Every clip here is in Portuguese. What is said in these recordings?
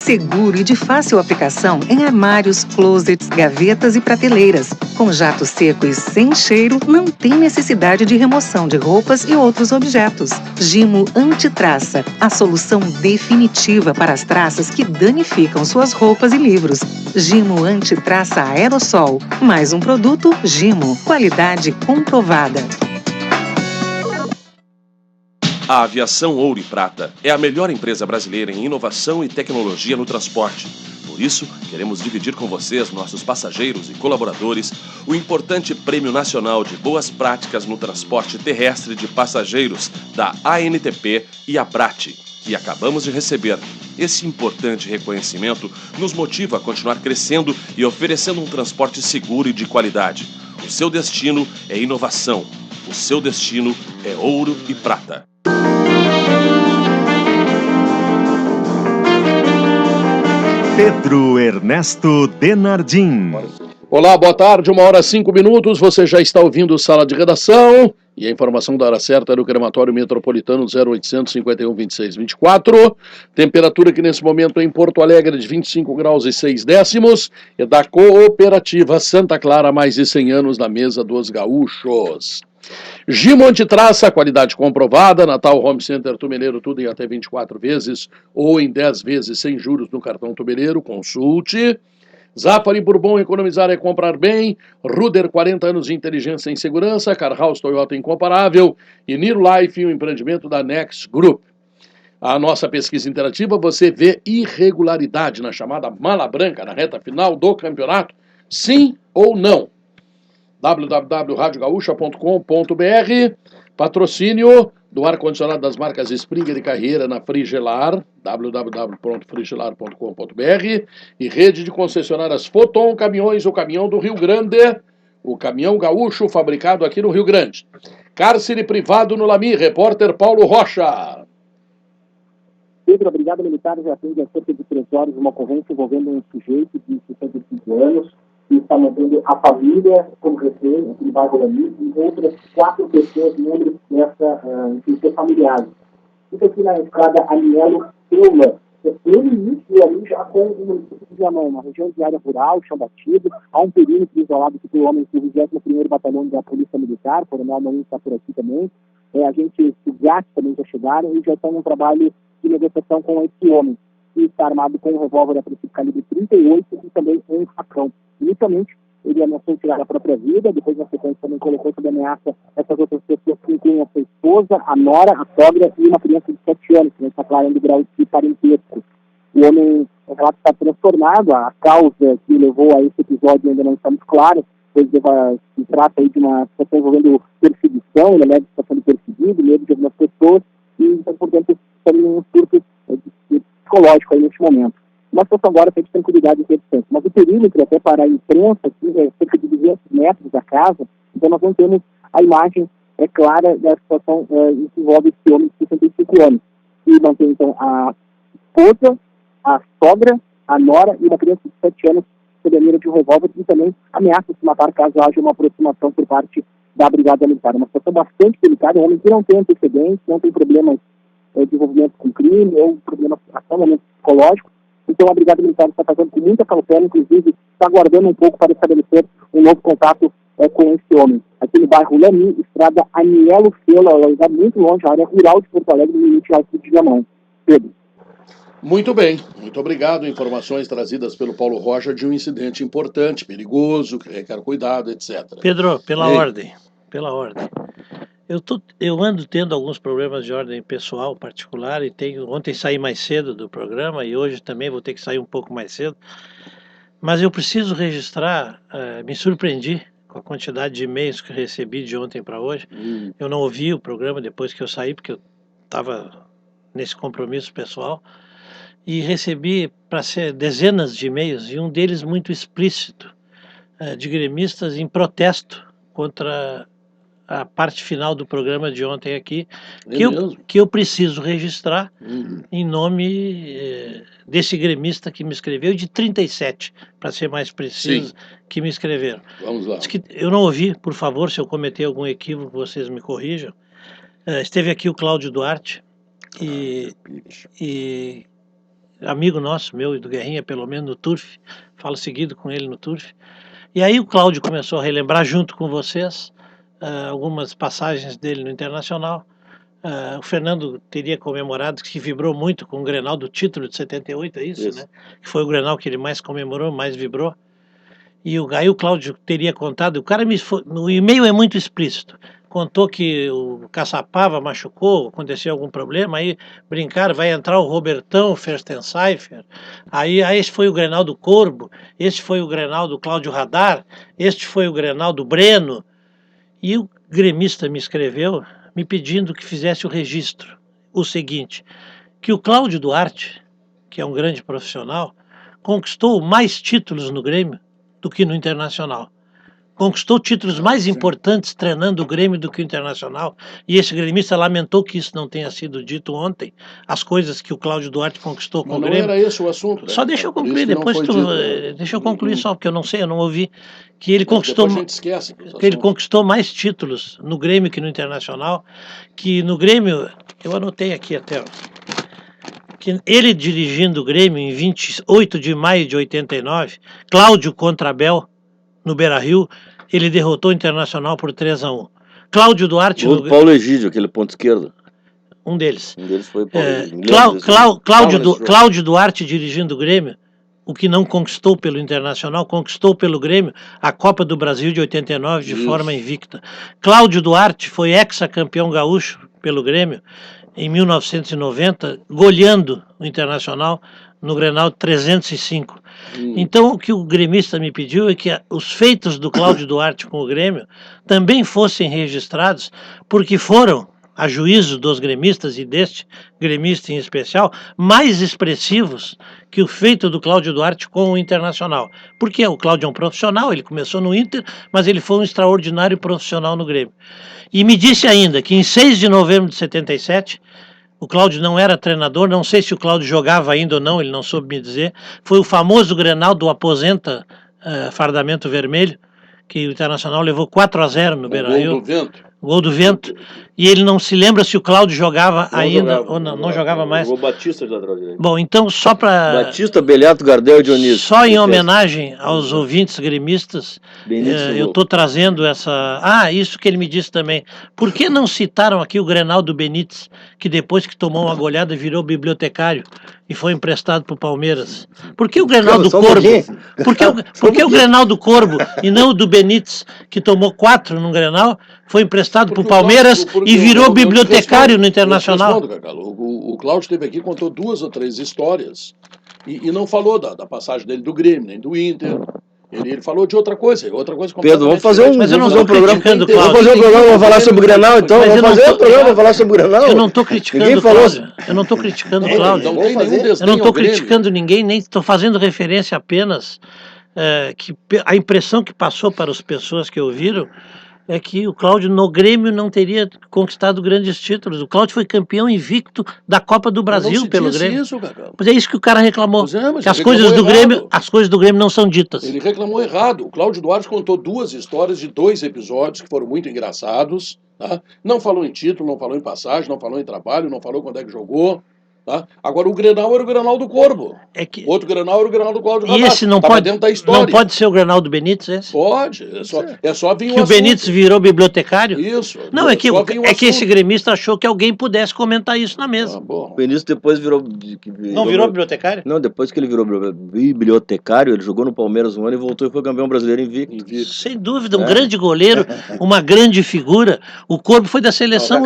Seguro e de fácil aplicação em armários, closets, gavetas e prateleiras. Com jato seco e sem cheiro, não tem necessidade de remoção de roupas e outros objetos. Gimo Antitraça, a solução definitiva para as traças que danificam suas roupas e livros. Gimo Antitraça Aerossol. Mais um produto Gimo. Qualidade comprovada. A Aviação Ouro e Prata é a melhor empresa brasileira em inovação e tecnologia no transporte. Por isso, queremos dividir com vocês, nossos passageiros e colaboradores, o importante Prêmio Nacional de Boas Práticas no Transporte Terrestre de Passageiros da ANTP e ABRAT, que acabamos de receber. Esse importante reconhecimento nos motiva a continuar crescendo e oferecendo um transporte seguro e de qualidade. O seu destino é inovação. O seu destino é ouro e prata. Pedro Ernesto Denardim. Olá, boa tarde, 1h05, você já está ouvindo Sala de Redação e a informação da hora certa é do crematório metropolitano 0800 51 26 24, temperatura que nesse momento em Porto Alegre de 25 graus e 6 décimos, é da Cooperativa Santa Clara, mais de 100 anos na mesa dos gaúchos. Gimo Antitraça, qualidade comprovada, Natal Home Center Tumeleiro, tudo em até 24 vezes ou em 10 vezes sem juros no cartão Tumeleiro, consulte. Zafari Bourbon, economizar é comprar bem. Ruder, 40 anos de inteligência em segurança. Car House Toyota incomparável. E Niro Life, um empreendimento da Next Group. A nossa pesquisa interativa, você vê irregularidade na chamada mala branca na reta final do campeonato? Sim ou não? www.radiogaúcha.com.br. Patrocínio do ar-condicionado das marcas Springer e Carreira na Frigelar, www.frigelar.com.br, e rede de concessionárias Foton Caminhões, o caminhão do Rio Grande, o caminhão gaúcho fabricado aqui no Rio Grande. Cárcere privado no Lami, repórter Paulo Rocha. Pedro, a Brigada Militar já atende há cerca de 3 horas uma ocorrência envolvendo um sujeito de 65 anos que está mantendo a família como refém aqui no bairro Lami e outras 4 pessoas membros dessa instituição familiar. Fica aqui na estrada Anielo Silva. No início ali já com o município de Viamão, uma região de área rural, chão batido, há um perímetro isolado que tem homens do 21º Batalhão da Polícia Militar, o Coronel Marinho está por aqui também, agentes do GAT também já chegaram e já estão num trabalho de negociação com esse homem, que está armado com um revólver a princípio calibre 38 e também um facão. Inicialmente, ele ameaçou tirar a própria vida, depois na sequência também colocou sob ameaça essas outras pessoas que incluem a sua esposa, a nora, a sogra e uma criança de 7 anos, que não está claro ainda o grau de parentesco. O homem, o relato está transtornado, a causa que levou a esse episódio ainda não está muito clara, pois se trata aí de uma situação envolvendo perseguição, ele alega que está sendo perseguido, medo de algumas pessoas, e então, portanto, também um surto psicológico aí neste momento. Uma situação agora tem de tranquilidade e distância. Mas o perímetro, até para a imprensa, aqui, é cerca de 200 metros da casa, então nós não temos a imagem clara da situação que envolve esse homem de 65 anos. E mantém, então, a esposa, a sogra, a nora e uma criança de 7 anos sob a mira de um revólver e também ameaça se matar caso haja uma aproximação por parte da Brigada Militar. Uma situação bastante delicada, um homem que não tem antecedentes, não tem problemas de envolvimento com crime ou problemas até o momento psicológico. Então a Brigada Militar está fazendo com muita cautela, inclusive está aguardando um pouco para estabelecer um novo contato com esse homem. Aqui no bairro Lami, estrada Anielo Fela, ela está muito longe, a área rural de Porto Alegre, no limite ao sul de Viamão. Pedro. Muito bem, muito obrigado. Informações trazidas pelo Paulo Rocha de um incidente importante, perigoso, que requer cuidado, etc. Pedro, pela ordem. Eu ando tendo alguns problemas de ordem pessoal, particular, e ontem saí mais cedo do programa e hoje também vou ter que sair um pouco mais cedo. Mas eu preciso registrar, me surpreendi com a quantidade de e-mails que recebi de ontem para hoje. Eu não ouvi o programa depois que eu saí, porque eu estava nesse compromisso pessoal. E recebi para ser dezenas de e-mails, e um deles muito explícito, de gremistas em protesto contra a parte final do programa de ontem aqui, que eu preciso registrar em nome desse gremista que me escreveu, de 37, para ser mais preciso, que me escreveram. Vamos lá. Diz que eu não ouvi, por favor, se eu cometer algum equívoco, vocês me corrijam. Esteve aqui o Cláudio Duarte e amigo nosso, meu e do Guerrinha, pelo menos no Turf, falo seguido com ele no Turf. E aí o Cláudio começou a relembrar junto com vocês algumas passagens dele no Internacional. O Fernando teria comemorado, que vibrou muito com o Grenal do título de 78, é isso, né? Que foi o Grenal que ele mais comemorou, mais vibrou. E aí o Cláudio teria contado, no e-mail é muito explícito, contou que o Caçapava machucou, aconteceu algum problema, aí brincaram, vai entrar o Robertão, o Ferstensaiffer, aí esse foi o Grenal do Corbo, esse foi o Grenal do Cláudio Radar, este foi o Grenal do Breno, e o gremista me escreveu me pedindo que fizesse o registro, o seguinte, que o Cláudio Duarte, que é um grande profissional, conquistou mais títulos no Grêmio do que no Internacional. Conquistou títulos mais importantes treinando o Grêmio do que o Internacional. E esse gremista lamentou que isso não tenha sido dito ontem, as coisas que o Cláudio Duarte conquistou com o Grêmio. Não era esse o assunto, né? Só deixa eu concluir, depois deixa eu concluir só, porque eu não sei, eu não ouvi. Que ele conquistou, depois a gente esquece que ele conquistou mais títulos no Grêmio que no Internacional, que no Grêmio, eu anotei aqui até, que ele dirigindo o Grêmio em 28 de maio de 89, Cláudio contra Abel, no Beira-Rio, ele derrotou o Internacional por 3-1. Cláudio Duarte... Paulo Egídio, aquele ponto esquerdo. Um deles. Um deles foi Paulo Egídio. Cláudio Duarte dirigindo o Grêmio, o que não conquistou pelo Internacional, conquistou pelo Grêmio a Copa do Brasil de 89 de forma invicta. Cláudio Duarte foi ex-campeão gaúcho pelo Grêmio em 1990, goleando o Internacional no Grenal 305. Então, o que o gremista me pediu é que os feitos do Cláudio Duarte com o Grêmio também fossem registrados, porque foram, a juízo dos gremistas e deste gremista em especial, mais expressivos que o feito do Cláudio Duarte com o Internacional. Porque o Cláudio é um profissional, ele começou no Inter, mas ele foi um extraordinário profissional no Grêmio. E me disse ainda que em 6 de novembro de 77, o Cláudio não era treinador, não sei se o Cláudio jogava ainda ou não, ele não soube me dizer, foi o famoso Grenal do aposenta fardamento vermelho, que o Internacional levou 4-0 no Beira-Rio. Gol do vento. E ele não se lembra se o Cláudio jogava ainda ou não jogava mais. O Batista de lateral direito. Bom, então só para... Batista, Beliato, Gardel e Dionísio. Só em homenagem aos ouvintes gremistas, eu estou trazendo essa... isso que ele me disse também. Por que não citaram aqui o Grenal do Benítez, que depois que tomou uma goleada virou bibliotecário e foi emprestado para o Palmeiras? Por que o Grenal do Corbo? Por que o Grenal do Corbo e não o do Benítez, que tomou 4 no Grenal, foi emprestado para o Palmeiras e virou bibliotecário no Internacional? O Cláudio esteve aqui e contou 2 ou 3 histórias e não falou da passagem dele do Grêmio, nem do Inter. Ele falou de outra coisa Pedro, vamos fazer um programa. Vamos fazer um programa, vamos falar sobre o Grenal, então. Vamos fazer um programa, vamos falar sobre o Grenal. Eu não estou criticando o Cláudio. Eu não estou criticando o Cláudio. Eu não estou criticando ninguém, nem estou fazendo referência apenas que a impressão que passou para as pessoas que ouviram é que o Cláudio no Grêmio não teria conquistado grandes títulos. O Cláudio foi campeão invicto da Copa do Brasil pelo Grêmio. Mas é isso que o cara reclamou. Que as coisas do Grêmio não são ditas. Ele reclamou errado. O Cláudio Duarte contou 2 histórias de 2 episódios que foram muito engraçados. Tá? Não falou em título, não falou em passagem, não falou em trabalho, não falou quando é que jogou. Tá? Agora o Grenal era o Grenal do Corbo. Outro Grenal era o Grenal do Cláudio Radar. E esse não pode ser o Grenal do Benítez, esse? Pode. É só vir que o Benítez virou bibliotecário? Isso. Não, é que esse gremista achou que alguém pudesse comentar isso na mesa. O Benítez depois virou... Não virou bibliotecário? Não, depois que ele virou bibliotecário, ele jogou no Palmeiras um ano e voltou e foi campeão brasileiro invicto. Sem dúvida, um grande goleiro, uma grande figura. O Corbo foi da seleção...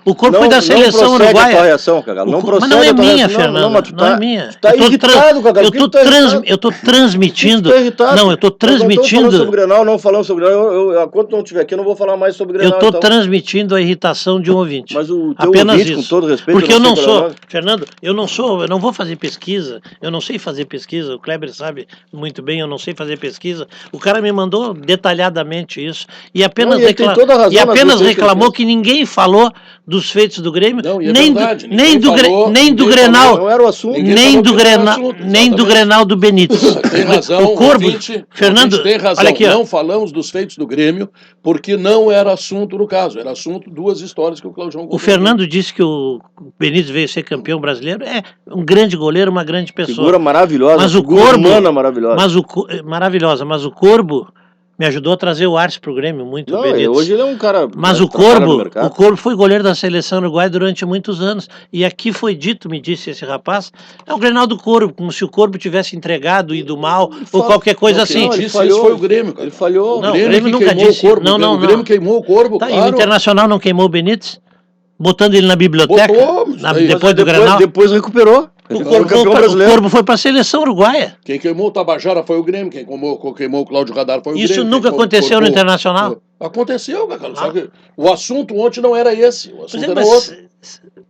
O Corbo foi da seleção uruguaia. Mas não é minha, Fernando. Não é minha. Tá irritado, Cacau. Eu tô transmitindo. Não, eu tô transmitindo. Não falando sobre o Grenal, não falando sobre o Grenal. Enquanto não estiver aqui, eu não vou falar mais sobre o Grenal. Eu tô transmitindo a irritação de um ouvinte. Mas o teu apenas ouvinte, isso. com todo respeito... Porque eu não sou, Fernando, eu não vou fazer pesquisa. Eu não sei fazer pesquisa. O Kleber sabe muito bem, eu não sei fazer pesquisa. O cara me mandou detalhadamente isso. E apenas reclamou que ninguém falou dos feitos do Grêmio, nem do ninguém Grenal, falou, Não era o assunto. Ninguém nem falou do que não era Grenal, assunto, nem do exatamente. Grenal do Benítez. Tem razão, O Corbo, ouvinte, Fernando, ouvinte tem razão. olha aqui, ó. Não falamos dos feitos do Grêmio, porque não era assunto no caso. Era assunto duas histórias que o Claudião contou. O Fernando disse que o Benítez veio ser campeão brasileiro. É um grande goleiro, uma grande pessoa. Figura maravilhosa, Mas o figura Corbo, humana maravilhosa. maravilhosa, mas o Corbo me ajudou a trazer o Arce pro Grêmio, muito Não, Benítez. hoje ele é um cara. Mas né, o trabalha no Corbo mercado. foi goleiro da seleção uruguaia durante muitos anos. E aqui foi dito, me disse esse rapaz, é o Grenal do Corbo, como se o Corbo tivesse entregado, ido mal, ou qualquer coisa Não, quem assim. disse falhou. isso foi o Grêmio, cara. Ele falhou. Não, O Grêmio, o Grêmio que nunca queimou disse. o Corbo. Não, não, O Grêmio não. queimou o Corbo, Tá, e o claro. Internacional não queimou o Benítez? Botando ele na biblioteca? Botou, mas daí- Depois do Grenal? Depois recuperou. O Ele foi campeão o brasileiro. Corbo foi para a seleção uruguaia. Quem queimou o Tabajara foi o Grêmio, quem queimou o Cláudio Radar foi o Isso Grêmio. nunca quem aconteceu no Internacional? Aconteceu, cara. Só que o assunto ontem não era esse. O Pois assunto é, era mas outro.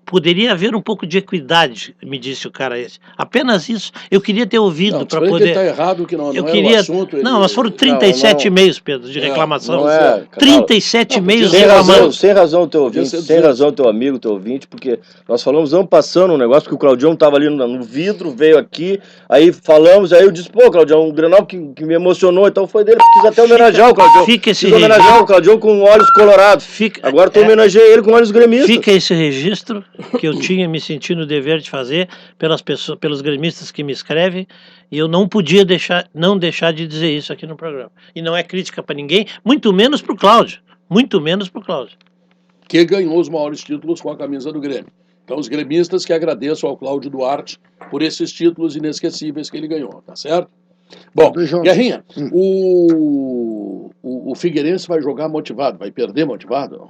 poderia haver um pouco de equidade, me disse o cara esse. Apenas isso. Eu queria ter ouvido Não, para que ele poder. está errado, que não Eu era queria. o assunto. Não, mas foram 37 e-mails, Pedro, de reclamação. Não é. 37 e-mails Sem razão, reclamando. sem razão o teu Podia ouvinte, ser sem 200. razão o teu amigo, teu ouvinte, porque nós falamos não passando um negócio, porque o Claudião tava ali no vidro, veio aqui, aí falamos, aí eu disse, pô, Claudião, um Grenal que me emocionou, então foi dele, quis até homenagear o Claudião. Fica esse Quis homenagear o Claudião com olhos colorados. Agora tu homenageei ele com olhos gremistas. Fica esse registro que eu tinha me sentido no dever de fazer pelas pessoas, pelos gremistas que me escrevem, e eu não podia não deixar de dizer isso aqui no programa. E não é crítica para ninguém, muito menos para o Cláudio. Muito menos para o Cláudio. Que ganhou os maiores títulos com a camisa do Grêmio. Então, os gremistas que agradeçam ao Cláudio Duarte por esses títulos inesquecíveis que ele ganhou, tá certo? Bom, Guerrinha, o Figueirense vai jogar motivado, vai perder motivado?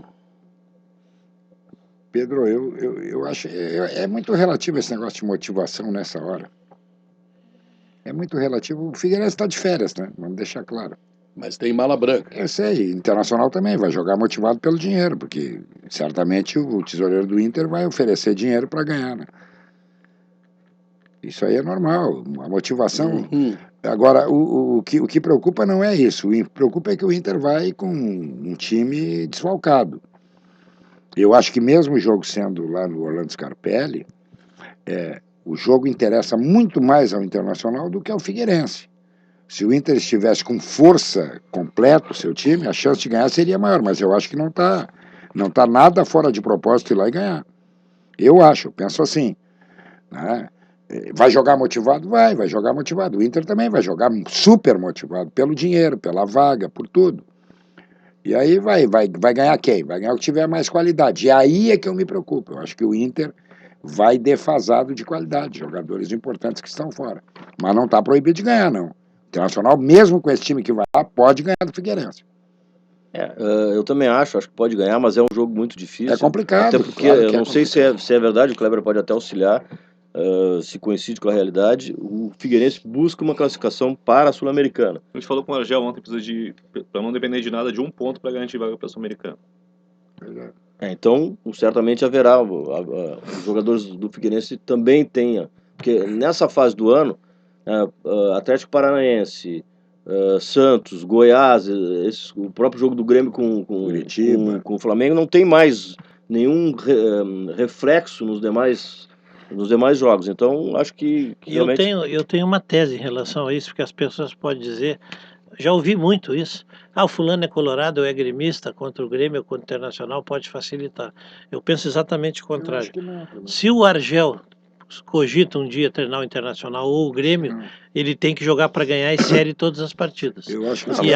Pedro, eu acho. É muito relativo esse negócio de motivação nessa hora. É muito relativo. O Figueirense está de férias, né? Vamos deixar claro. Mas tem mala branca. Eu sei, Internacional também vai jogar motivado pelo dinheiro, porque certamente o tesoureiro do Inter vai oferecer dinheiro para ganhar, né? Isso aí é normal, a motivação. Agora, o que preocupa não é isso, o que preocupa é que o Inter vai com um time desfalcado. Eu acho que mesmo o jogo sendo lá no Orlando Scarpelli, o jogo interessa muito mais ao Internacional do que ao Figueirense. Se o Inter estivesse com força completa, o seu time, a chance de ganhar seria maior, mas eu acho que não tá nada fora de propósito ir lá e ganhar. Eu penso assim, né? Vai jogar motivado? Vai jogar motivado. O Inter também vai jogar super motivado, pelo dinheiro, pela vaga, por tudo. E aí vai ganhar quem? Vai ganhar o que tiver mais qualidade. E aí é que eu me preocupo. Eu acho que o Inter vai defasado de qualidade, jogadores importantes que estão fora. Mas não está proibido de ganhar, não. O Internacional, mesmo com esse time que vai lá, pode ganhar do Figueirense. Eu também acho que pode ganhar, mas é um jogo muito difícil. É complicado. Até porque eu não sei se é verdade, o Kleber pode até auxiliar, se coincide com a realidade. O Figueirense busca uma classificação para a Sul-Americana. A gente falou com o Argel ontem, para não depender de nada, de um ponto para garantir vaga para a Sul-Americana. Então, certamente haverá, os jogadores do Figueirense também tenham, porque nessa fase do ano, Atlético Paranaense, Santos, Goiás, o próprio jogo do Grêmio com o Flamengo não tem mais nenhum reflexo nos demais jogos. Então, acho que realmente... Eu tenho uma tese em relação a isso, porque as pessoas podem dizer, já ouvi muito isso, o fulano é colorado ou é gremista, contra o Grêmio ou contra o Internacional pode facilitar. Eu penso exatamente o contrário. Se o Argel cogita um dia treinar o Internacional ou o Grêmio, ele tem que jogar para ganhar e série todas as partidas.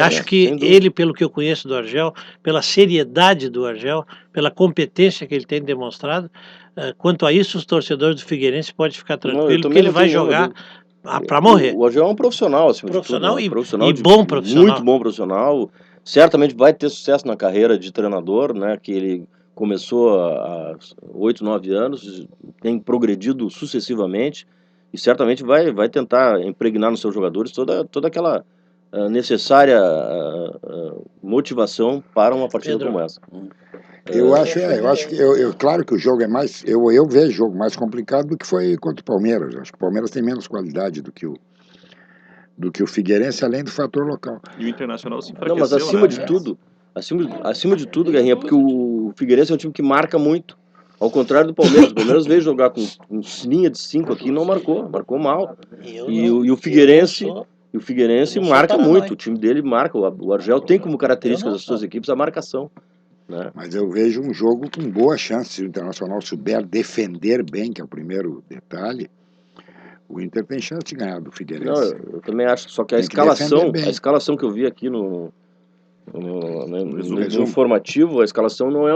Acho que ele, pelo que eu conheço do Argel, pela seriedade do Argel, pela competência que ele tem demonstrado, quanto a isso os torcedores do Figueirense podem ficar tranquilos, porque ele vai jogar para morrer. O Argel é um profissional, acima profissional de tudo, e bom profissional. Muito bom profissional. Certamente vai ter sucesso na carreira de treinador, né? Que ele começou há 8, 9 anos, tem progredido sucessivamente e certamente vai tentar impregnar nos seus jogadores toda aquela necessária motivação para uma partida como essa. Eu acho que claro que o jogo é mais, eu vejo o jogo mais complicado do que foi contra o Palmeiras. Acho que o Palmeiras tem menos qualidade do que o Figueirense, além do fator local. E o Internacional se enfraqueceu. Não, mas acima de tudo, Guerrinha, porque o Figueirense é um time que marca muito. Ao contrário do Palmeiras. O Palmeiras veio jogar com linha de 5 aqui e não marcou mal. E o Figueirense... E o Figueirense marca muito, o time dele marca, o Argel tem como característica das suas equipes a marcação. Né? Mas eu vejo um jogo com boa chance, se o Internacional souber defender bem, que é o primeiro detalhe, o Inter tem chance de ganhar do Figueirense. Não, eu também acho, só que a escalação que eu vi aqui no informativo, a escalação não é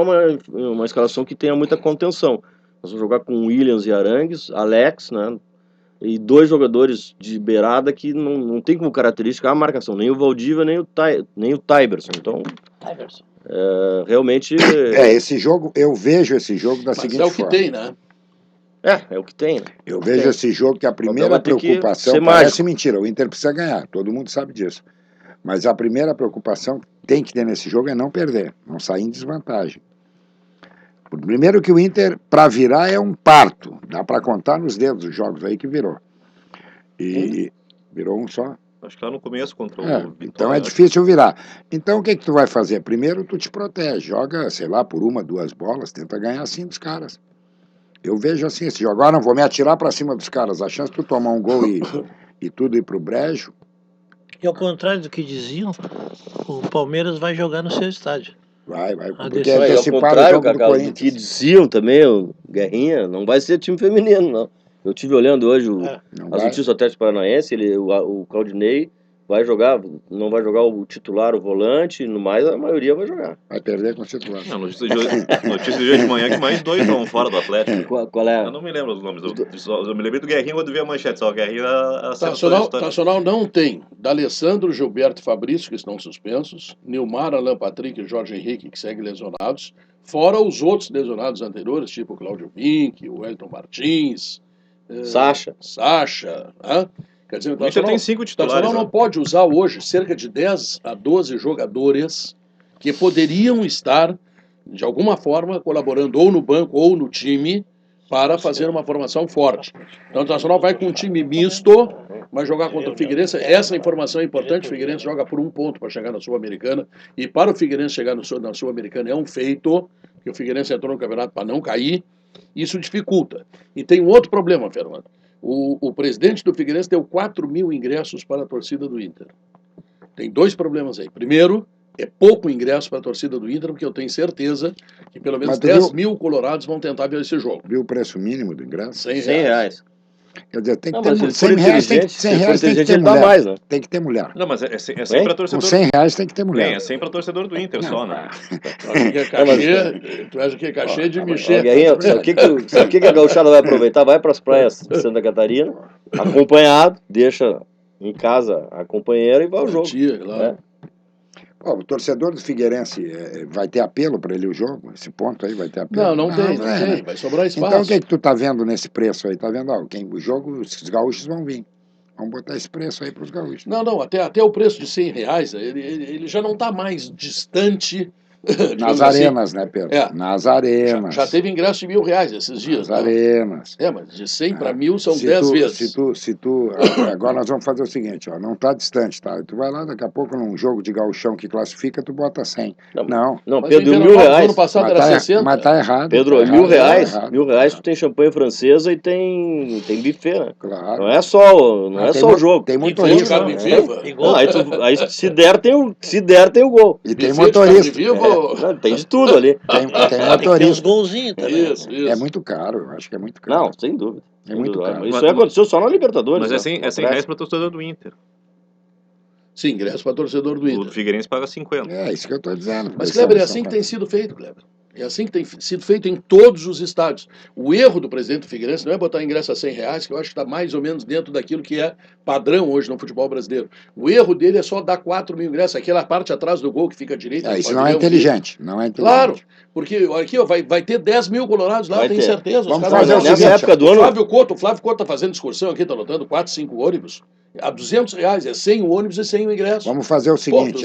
uma escalação que tenha muita contenção. Nós vamos jogar com Williams e Arangues, Alex, né? E 2 jogadores de beirada que não tem como característica a marcação, nem o Valdívia, nem o Tyberson. Então, realmente... esse jogo, eu vejo esse jogo da seguinte forma. Mas é o que tem, né? É o que tem. Né? Eu vejo esse jogo que a primeira preocupação... Parece mentira, o Inter precisa ganhar, todo mundo sabe disso. Mas a primeira preocupação que tem que ter nesse jogo é não perder, não sair em desvantagem. Primeiro que o Inter, para virar, é um parto. Dá para contar nos dedos os jogos aí que virou. E virou um só. Acho que lá no começo contra o Vitória. Vitória. Então é difícil virar. Então o que tu vai fazer? Primeiro tu te protege. Joga, sei lá, por 1, 2 bolas. Tenta ganhar assim dos caras. Eu vejo assim esse jogo. Agora não vou me atirar para cima dos caras. A chance de tu tomar um gol e tudo ir pro brejo. E ao contrário do que diziam, o Palmeiras vai jogar no seu estádio. Vai. Porque ao contrário, do que diziam também, o Guerrinha, não vai ser time feminino, não. Eu estive olhando hoje as notícias do Atlético Paranaense, o Claudinei não vai jogar o titular, o volante, no mais a maioria vai jogar. Vai perder com o titular. Não, notícia de hoje de manhã que mais 2 estão fora do Atlético. Qual é? Eu não me lembro os nomes. Eu me lembrei do Guerrinha quando vi a manchete. Só o Guerrinha Nacional não tem. D'Alessandro, Gilberto e Fabrício, que estão suspensos. Nilmar, Alan Patrick e Jorge Henrique, que seguem lesionados. Fora os outros lesionados anteriores, tipo o Cláudio Vinck, o Wellington Martins... Sacha. Né? Quer dizer, o Inter tem 5 titulares. O Nacional não pode usar hoje cerca de 10 a 12 jogadores que poderiam estar, de alguma forma, colaborando ou no banco ou no time para fazer uma formação forte. Então o Nacional vai com um time misto, vai jogar contra o Figueirense. Essa informação é importante. O Figueirense joga por 1 ponto para chegar na Sul-Americana. E para o Figueirense chegar na Sul-Americana é um feito, que o Figueirense entrou no campeonato para não cair. Isso dificulta. E tem um outro problema, Fernando. O presidente do Figueirense deu 4.000 ingressos para a torcida do Inter. Tem 2 problemas aí. Primeiro, é pouco ingresso para a torcida do Inter, porque eu tenho certeza que pelo menos 10.000 colorados vão tentar ver esse jogo. Viu o preço mínimo do ingresso? R$100. Quer dizer, tem que ter R$100 tem que ter mulher. Mais, né? Tem que ter mulher. Não, mas é sempre para torcedor. Com R$100 tem que ter mulher. É sempre para torcedor do Inter só, né? Tu acha que é cachê de Michel. Sabe o que a gauchada vai aproveitar? Vai para as praias de Santa Catarina, acompanhado, deixa em casa a companheira e vai ao jogo. Claro. O torcedor do Figueirense vai ter apelo para ele o jogo? Esse ponto aí vai ter apelo? Não tem. Vai sobrar espaço. Então o que tu tá vendo nesse preço aí? Tá vendo? O jogo, os gaúchos vão vir. Vamos botar esse preço aí para os gaúchos. Não, até o preço de R$100, ele já não está mais distante. Nas arenas, né, Pedro? Nas arenas. Já teve ingresso de R$1.000 esses dias. Nas arenas. Mas de 100 para 1.000 são 10 vezes. Se tu agora nós vamos fazer o seguinte, ó, não está distante, tá? Tu vai lá daqui a pouco num jogo de gauchão que classifica, tu bota 100. Não, Pedro, R$1.000. Ano passado era 60. Mas tá errado. Pedro, R$1.000. R$1.000 tu tem champanhe francesa e tem buffet, né? Claro. Não é só o jogo. Tem motorista. Aí se der tem o gol. E tem motorista. Tem de tudo ali. Tem motorista. Tem uns golzinhos também. Isso. É muito caro, eu acho que é muito caro. Não, sem dúvida. É muito caro. Isso aconteceu só na Libertadores. Mas é R$100 para torcedor do Inter. Sim, ingresso para torcedor do Inter. O Figueirense paga 50. É isso que eu estou dizendo. Mas, Kleber, é assim que tem sido feito, Kleber. É assim que tem sido feito em todos os estádios. O erro do presidente do Figueirense não é botar ingresso a R$100, que eu acho que está mais ou menos dentro daquilo que é padrão hoje no futebol brasileiro. O erro dele é só dar 4.000 ingressos, aquela parte atrás do gol que fica à direita. Isso não é inteligente. Claro, porque aqui ó, vai ter 10.000 colorados lá, eu tenho certeza. Vamos fazer nessa época do ano. O Flávio Couto está fazendo excursão aqui, está lotando 4, 5 ônibus. A R$200, é 100 o ônibus e 100 o ingresso. Vamos fazer o seguinte,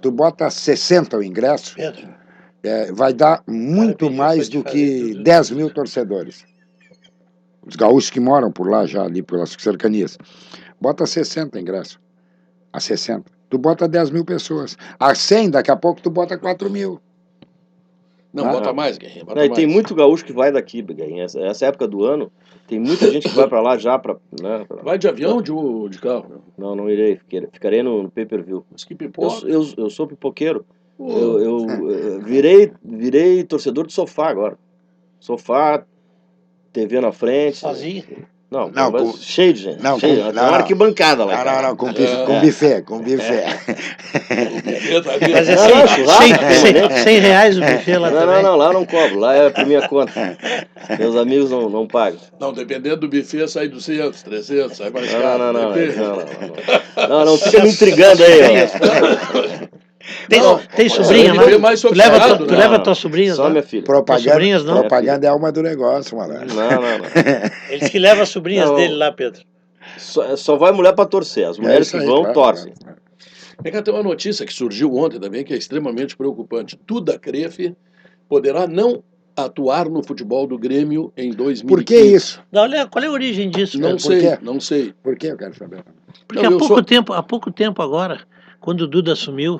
tu bota 60 o ingresso, vai dar muito mais do que 10.000 torcedores. Os gaúchos que moram por lá já, ali pelas cercanias. Bota 60 ingresso. A 60. Tu bota 10.000 pessoas. A 100, daqui a pouco tu bota 4.000. Não, bota mais, Guerrinha, bota Não, e mais. tem muito gaúcho que vai daqui, Guerrinha. Essa época do ano, tem muita gente que vai pra lá já pra... Né, Vai de avião ou de carro? Não irei. Ficarei no pay-per-view. Mas que pipoca. Eu sou pipoqueiro. Pô. Eu virei torcedor de sofá agora. Sofá, TV na frente. Sozinho? Não, Não, cheio de gente. não, cheio. com- Tem não, uma não. arquibancada lá. Não, com buffet, com buffet. Mas é Não, não, churrasco, R$100 o buffet lá também. Não, lá eu não cobro. Lá é por minha conta. Meus amigos não pagam. Não, dependendo do buffet, sai 200, 300, sai mais caro. Não, fica me intrigando aí, ó. Tem sobrinha ele lá? é mais Tu leva, sofisticado, tu né? leva tuas sobrinhas Só lá? minha filha. Tuas sobrinhas, não? Propaganda é alma do negócio, malandro. Não. Ele disse que leva as sobrinhas Não. dele lá, Pedro. Só vai mulher pra torcer. As mulheres isso que aí, vão, claro, torcem. claro. É que tem uma notícia que surgiu ontem também, que é extremamente preocupante. Duda Crefe poderá não atuar no futebol do Grêmio em 2015. Por que isso? Olha, qual é a origem disso, Não Pedro? Por quê? não sei. Por que eu quero saber? Porque Não, há pouco tempo agora, quando o Duda assumiu,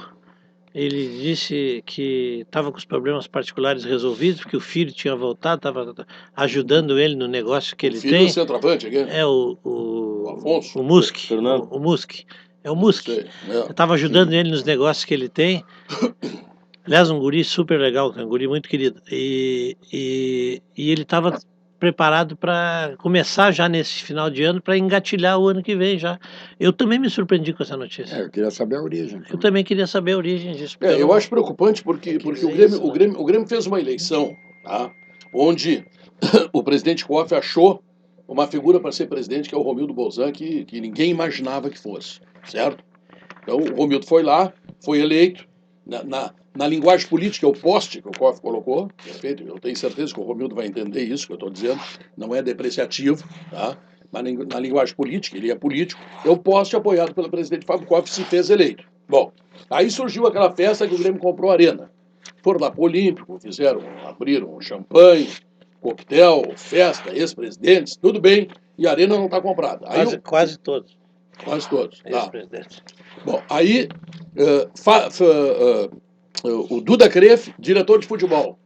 ele disse que estava com os problemas particulares resolvidos, porque o filho tinha voltado, estava ajudando ele no negócio que ele Filho tem. do centroavante aqui? É O Afonso? o Musk. Fernando. O Musk. É o Musk. Sei, Eu estava ajudando ele nos negócios que ele tem. Aliás, um guri super legal, um guri muito querido. E ele estava preparado para começar já nesse final de ano, para engatilhar o ano que vem já. Eu também me surpreendi com essa notícia. Eu queria saber a origem. Eu também queria saber a origem disso. porque Eu não- acho preocupante porque o Grêmio fez uma eleição, tá? Onde o presidente Koff achou uma figura para ser presidente, que é o Romildo Bolzan, que ninguém imaginava que fosse, certo? Então o Romildo foi lá, foi eleito. Na linguagem política, é o poste que o Koff colocou, perfeito? Eu tenho certeza que o Romildo vai entender isso que eu estou dizendo, não é depreciativo, tá? Na linguagem política, ele é político, é o poste apoiado pelo presidente Fábio Koff, se fez eleito. Bom, aí surgiu aquela festa que o Grêmio comprou a arena. Foram lá pro Olímpico, abriram um champanhe, coquetel, festa, ex-presidentes, tudo bem, e a arena não está comprada. Aí Quase todos. quase todos. Tá. Ex-presidentes. Bom, aí o Duda Crefe, diretor de futebol.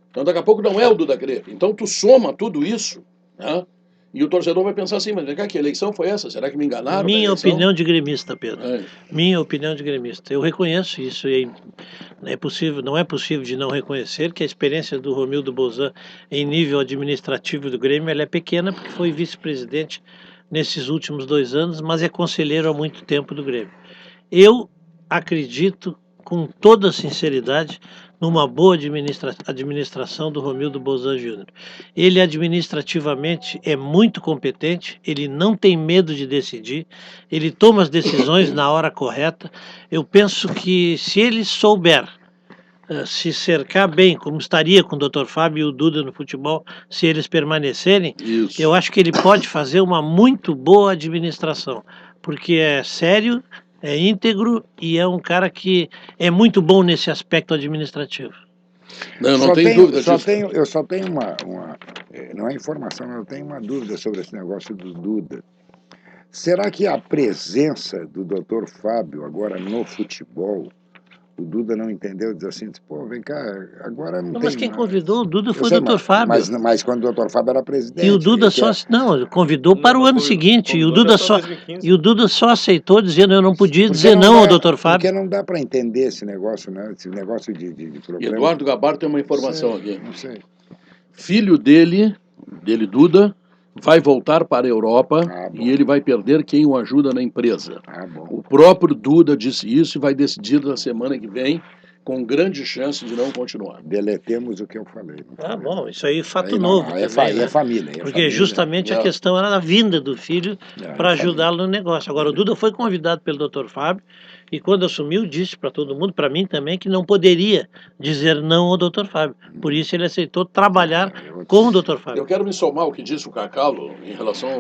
Então daqui a pouco não é o Duda Crefe. Então tu soma tudo isso, né? E o torcedor vai pensar assim, mas que eleição foi essa? Será que me enganaram? Minha opinião de gremista, Pedro. É. Minha opinião de gremista. Eu reconheço isso e não é possível de não reconhecer que a experiência do Romildo Bolzan em nível administrativo do Grêmio ela é pequena porque foi vice-presidente nesses últimos 2 anos, mas é conselheiro há muito tempo do Grêmio. Eu acredito com toda sinceridade numa boa administração do Romildo Bolzan Júnior. Ele administrativamente é muito competente, ele não tem medo de decidir, ele toma as decisões na hora correta. Eu penso que se ele souber se cercar bem, como estaria com o Dr. Fábio e o Duda no futebol, se eles permanecerem, Isso. eu acho que ele pode fazer uma muito boa administração, porque é sério, é íntegro e é um cara que é muito bom nesse aspecto administrativo. Não tem dúvida disso. Eu só tenho uma. Não é informação, eu tenho uma dúvida sobre esse negócio do Duda. Será que a presença do Dr. Fábio agora no futebol, o Duda não entendeu, diz assim, pô, vem cá, agora não tem Mas quem mais. convidou o Duda foi Eu sei, o Dr. Fábio. Mas quando o Dr. Fábio era presidente. E o Duda só... Não, convidou para o ano seguinte. E o Duda só aceitou, dizendo eu não podia dizer não ao Dr. Fábio. Porque não dá para entender esse negócio, né? Esse negócio de problema. Eduardo Gabardo tem uma informação aqui. Não sei. Filho dele, Duda, vai voltar para a Europa e ele vai perder quem o ajuda na empresa. Bom. O próprio Duda disse isso e vai decidir na semana que vem, com grande chance de não continuar. Deletemos o que eu falei. Bom, isso aí é fato Aí novo não, também, né? É família. Porque família. justamente a questão era a vinda do filho para ajudá-lo no negócio. Agora, o Duda foi convidado pelo Dr. Fábio e quando assumiu disse para todo mundo, para mim também, que não poderia dizer não ao Dr. Fábio. Por isso ele aceitou trabalhar com o Dr. Fábio. Eu quero me somar ao que disse o Cacalo em relação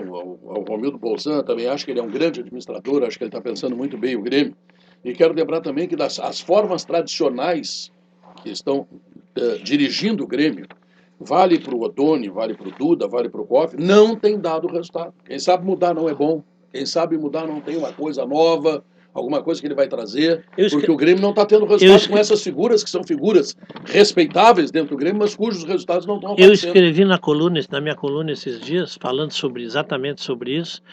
ao Romildo Bolzan. Também acho que ele é um grande administrador, acho que ele está pensando muito bem o Grêmio. E quero lembrar também que as formas tradicionais que estão dirigindo o Grêmio, vale para o Odoni, vale para o Duda, vale para o Koff, não tem dado resultado. Quem sabe mudar não é bom, quem sabe mudar não tem uma coisa nova, alguma coisa que ele vai trazer, Eu porque escre- o Grêmio não está tendo resultado escre- com essas figuras, que são figuras respeitáveis dentro do Grêmio, mas cujos resultados não estão Eu aparecendo. escrevi na minha coluna esses dias, falando exatamente sobre isso,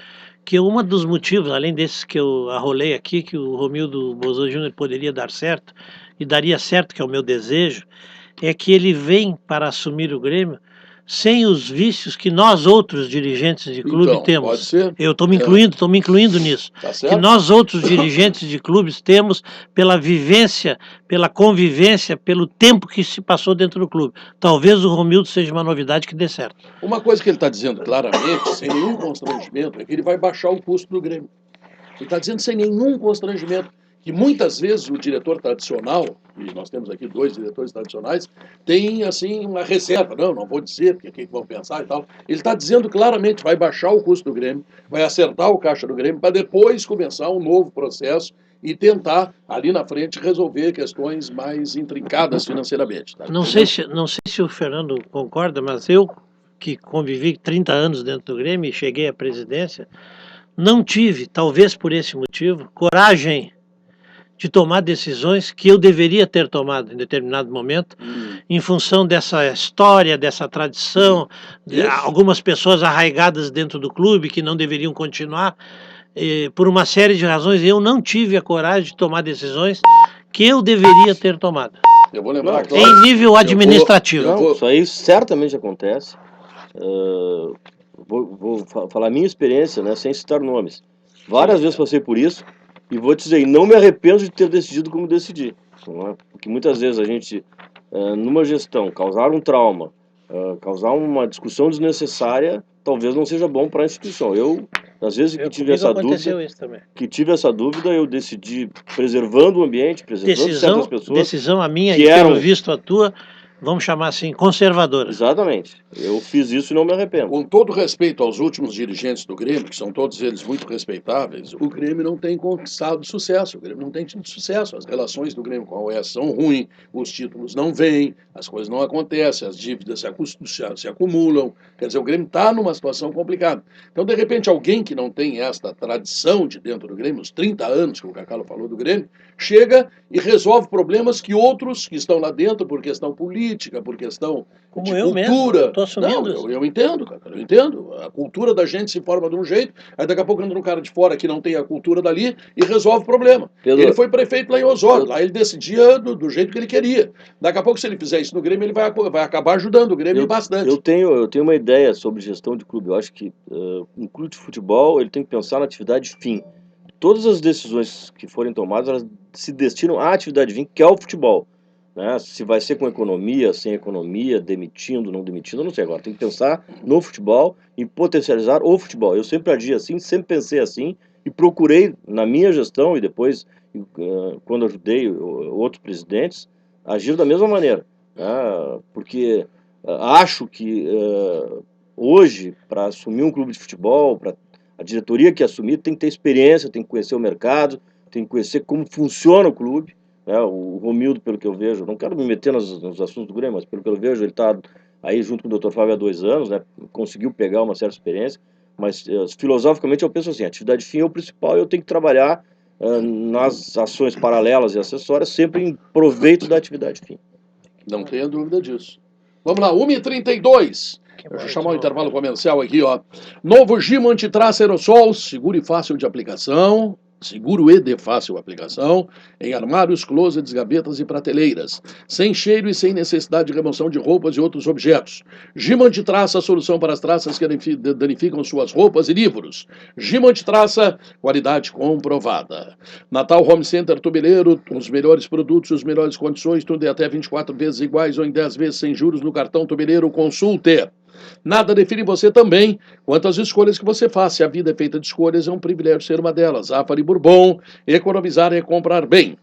que um dos motivos, além desses que eu arrolei aqui, que o Romildo Bolzano Júnior poderia dar certo, e daria certo, que é o meu desejo, é que ele vem para assumir o Grêmio sem os vícios que nós outros dirigentes de clube Então, temos. pode ser. Eu estou me incluindo nisso. Tá Que certo? nós outros dirigentes de clubes temos pela vivência, pela convivência, pelo tempo que se passou dentro do clube. Talvez o Romildo seja uma novidade que dê certo. Uma coisa que ele está dizendo claramente, sem nenhum constrangimento, é que ele vai baixar o custo do Grêmio. Ele está dizendo sem nenhum constrangimento que muitas vezes o diretor tradicional, e nós temos aqui 2 diretores tradicionais, tem assim uma reserva. Não vou dizer, porque o que vão pensar e tal. Ele está dizendo claramente, vai baixar o custo do Grêmio, vai acertar o caixa do Grêmio, para depois começar um novo processo e tentar, ali na frente, resolver questões mais intrincadas financeiramente. Tá? Não sei se o Fernando concorda, mas eu, que convivi 30 anos dentro do Grêmio e cheguei à presidência, não tive, talvez por esse motivo, coragem de tomar decisões que eu deveria ter tomado em determinado momento, em função dessa história, dessa tradição, de algumas pessoas arraigadas dentro do clube que não deveriam continuar. Por uma série de razões, eu não tive a coragem de tomar decisões que eu deveria ter tomado. Eu vou lembrar que Em nível administrativo. Não, isso aí certamente acontece. Vou falar a minha experiência, né, sem citar nomes. Várias vezes passei por isso e vou te dizer, e não me arrependo de ter decidido como decidi. Não é? Porque muitas vezes a gente, numa gestão, causar um trauma, causar uma discussão desnecessária, talvez não seja bom para a instituição. Eu, às vezes que tive essa dúvida, eu decidi preservando o ambiente, preservando certas pessoas. Decisão a minha que e, eram... pelo visto, a tua, vamos chamar assim, conservadora. Exatamente. Eu fiz isso e não me arrependo. Com todo respeito aos últimos dirigentes do Grêmio, que são todos eles muito respeitáveis, o Grêmio não tem conquistado sucesso, o Grêmio não tem tido sucesso. As relações do Grêmio com a OES são ruins, os títulos não vêm, as coisas não acontecem, as dívidas se acumulam. Quer dizer, o Grêmio está numa situação complicada. Então, de repente, alguém que não tem esta tradição de dentro do Grêmio, os 30 anos que o Cacalo falou do Grêmio, chega e resolve problemas que outros que estão lá dentro, por questão política, por questão Como de eu cultura... mesmo, eu tô assumindo Não, eu entendo, cara, eu entendo. A cultura da gente se forma de um jeito, aí daqui a pouco entra um cara de fora que não tem a cultura dali e resolve o problema. Pedro, ele foi prefeito lá em Osório, lá ele decidia do jeito que ele queria. Daqui a pouco, se ele fizer isso no Grêmio, ele vai acabar ajudando o Grêmio bastante. Eu tenho uma ideia sobre gestão de clube. Eu acho que um clube de futebol ele tem que pensar na atividade fim. Todas as decisões que forem tomadas, elas se destinam à atividade fim, que é o futebol. Né? Se vai ser com economia, sem economia, demitindo, não demitindo, eu não sei. Agora tem que pensar no futebol e potencializar o futebol. Eu sempre agi assim, sempre pensei assim e procurei, na minha gestão e depois, quando ajudei outros presidentes, agir da mesma maneira. Né? Porque acho que hoje, para assumir um clube de futebol, a diretoria que assumir tem que ter experiência, tem que conhecer o mercado, tem que conhecer como funciona o clube. O Romildo, pelo que eu vejo, não quero me meter nos assuntos do Grêmio, mas pelo que eu vejo, ele está aí junto com o Dr. Fábio há 2 anos, né, conseguiu pegar uma certa experiência, mas filosoficamente eu penso assim, a atividade fim é o principal e eu tenho que trabalhar nas ações paralelas e acessórias sempre em proveito da atividade fim. Não tenha dúvida disso. Vamos lá, 1h32. Deixa eu chamar o intervalo comercial aqui, ó. Novo Gimo Antitraça Aerosol, seguro e fácil de aplicação. Seguro e de fácil aplicação, em armários, closets, gavetas e prateleiras. Sem cheiro e sem necessidade de remoção de roupas e outros objetos. Gimo Antitraça, solução para as traças que danificam suas roupas e livros. Gimo Antitraça, qualidade comprovada. Natal Home Center Tubeleiro, os melhores produtos, as melhores condições, tudo em até 24 vezes iguais ou em 10 vezes sem juros no cartão Tubeleiro. Consulte. Nada define você também quanto às escolhas que você faz. Se a vida é feita de escolhas, é um privilégio ser uma delas. Zafari Bourbon, economizar é comprar bem.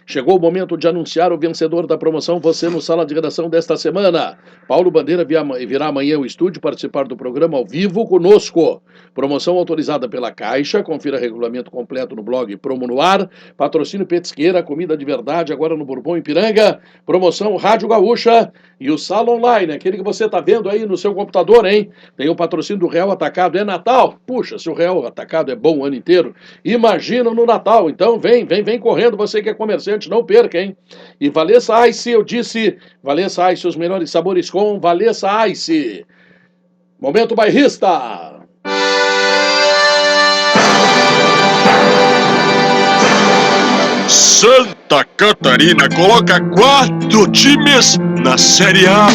Chegou o momento de anunciar o vencedor da promoção Você no Sala de Redação desta semana. Paulo Bandeira virá amanhã ao estúdio participar do programa ao vivo conosco. Promoção autorizada pela Caixa. Confira regulamento completo no blog Promo no Ar. Patrocínio Petisqueira, comida de verdade agora no Bourbon Ipiranga. Promoção Rádio Gaúcha e o Sala Online, aquele que você está vendo aí no seu computador, hein? Tem o patrocínio do Real Atacado. É Natal? Puxa, se o Real Atacado é bom o ano inteiro, imagina no Natal. Então vem correndo, você que é comerciante, não perca, hein? E Valessa Ice, eu disse, Valessa Ice, os melhores sabores com Valessa Ice. Momento bairrista. Santa Catarina coloca 4 times na Série A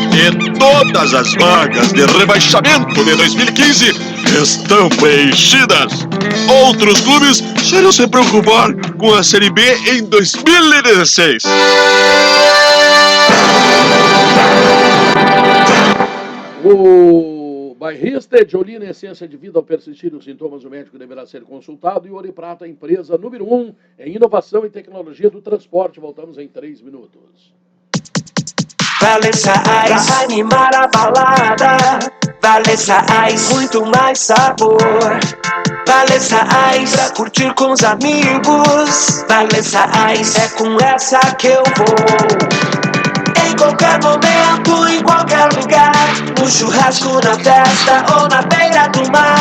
e todas as vagas de rebaixamento de 2015 estão preenchidas. Outros clubes serão se preocupar com a Série B em 2016. O bairrista Ediolina, essência de vida ao persistir os sintomas, o médico deverá ser consultado. E Ouro e Prata, empresa número 1 em inovação e tecnologia do transporte. Voltamos em 3 minutos. Valessa Ice, pra animar a balada. Valessa Ice, muito mais sabor. Valessa Ice, pra curtir com os amigos. Valessa Ice, é com essa que eu vou. Em qualquer momento, em qualquer lugar, no churrasco, na festa ou na beira do mar.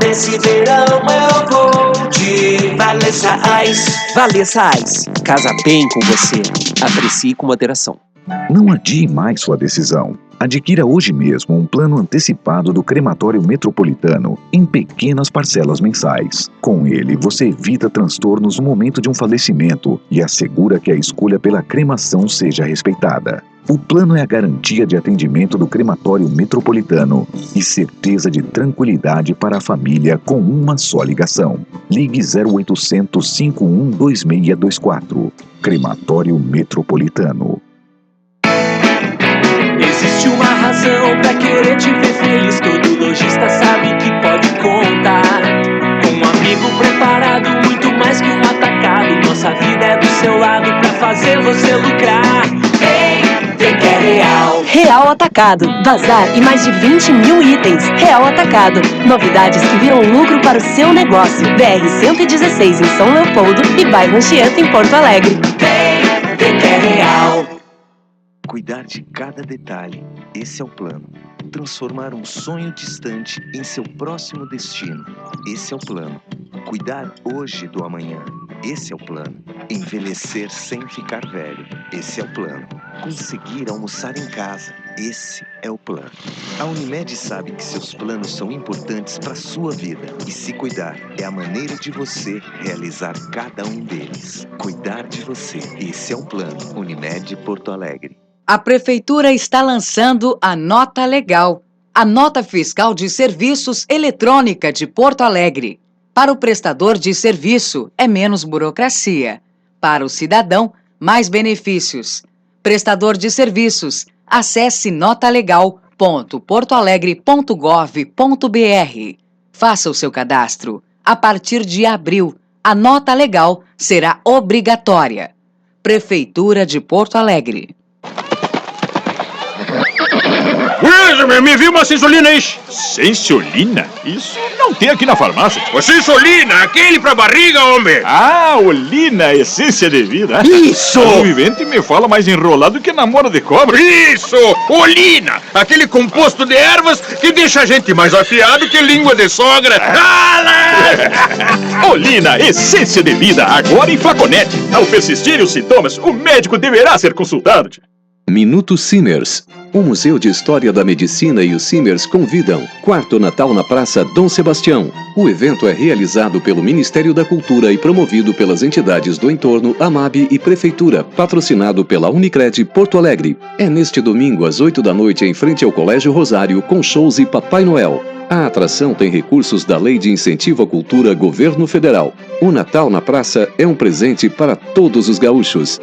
Nesse verão eu vou de Valessa Ice. Valessa Ice, casa bem com você. Aprecie com moderação. Não adie mais sua decisão. Adquira hoje mesmo um plano antecipado do Crematório Metropolitano em pequenas parcelas mensais. Com ele, você evita transtornos no momento de um falecimento e assegura que a escolha pela cremação seja respeitada. O plano é a garantia de atendimento do Crematório Metropolitano e certeza de tranquilidade para a família com uma só ligação. Ligue 0800 51 2624. Crematório Metropolitano. Existe uma razão pra querer te ver feliz. Todo lojista sabe que pode contar com um amigo preparado, muito mais que um atacado. Nossa vida é do seu lado pra fazer você lucrar. Vem que é real. Real Atacado. Bazar e mais de 20 mil itens. Real Atacado. Novidades que viram lucro para o seu negócio. BR-116 em São Leopoldo e bairro Anchieta em Porto Alegre. Vem que é real. Cuidar de cada detalhe, esse é o plano. Transformar um sonho distante em seu próximo destino, esse é o plano. Cuidar hoje do amanhã, esse é o plano. Envelhecer sem ficar velho, esse é o plano. Conseguir almoçar em casa, esse é o plano. A Unimed sabe que seus planos são importantes para a sua vida. E se cuidar é a maneira de você realizar cada um deles. Cuidar de você, esse é o plano. Unimed Porto Alegre. A Prefeitura está lançando a Nota Legal, a Nota Fiscal de Serviços Eletrônica de Porto Alegre. Para o prestador de serviço, é menos burocracia. Para o cidadão, mais benefícios. Prestador de serviços, acesse notalegal.portoalegre.gov.br. Faça o seu cadastro. A partir de abril, a Nota Legal será obrigatória. Prefeitura de Porto Alegre. Me viu uma sensolina aí? Sensolina? Isso não tem aqui na farmácia. O sensolina, aquele pra barriga, homem. Ah, Olina, essência de vida. Isso! O vivente me fala mais enrolado que namoro de cobra. Isso! Olina, aquele composto de ervas que deixa a gente mais afiado que língua de sogra. Olina, essência de vida, agora em flaconete. Ao persistirem os sintomas, o médico deverá ser consultado. Minuto Simers. O Museu de História da Medicina e os Simers convidam. Quarto Natal na Praça Dom Sebastião. O evento é realizado pelo Ministério da Cultura e promovido pelas entidades do entorno, AMAB e Prefeitura, patrocinado pela Unicred Porto Alegre. É neste domingo às 8 da noite em frente ao Colégio Rosário com shows e Papai Noel. A atração tem recursos da Lei de Incentivo à Cultura Governo Federal. O Natal na Praça é um presente para todos os gaúchos.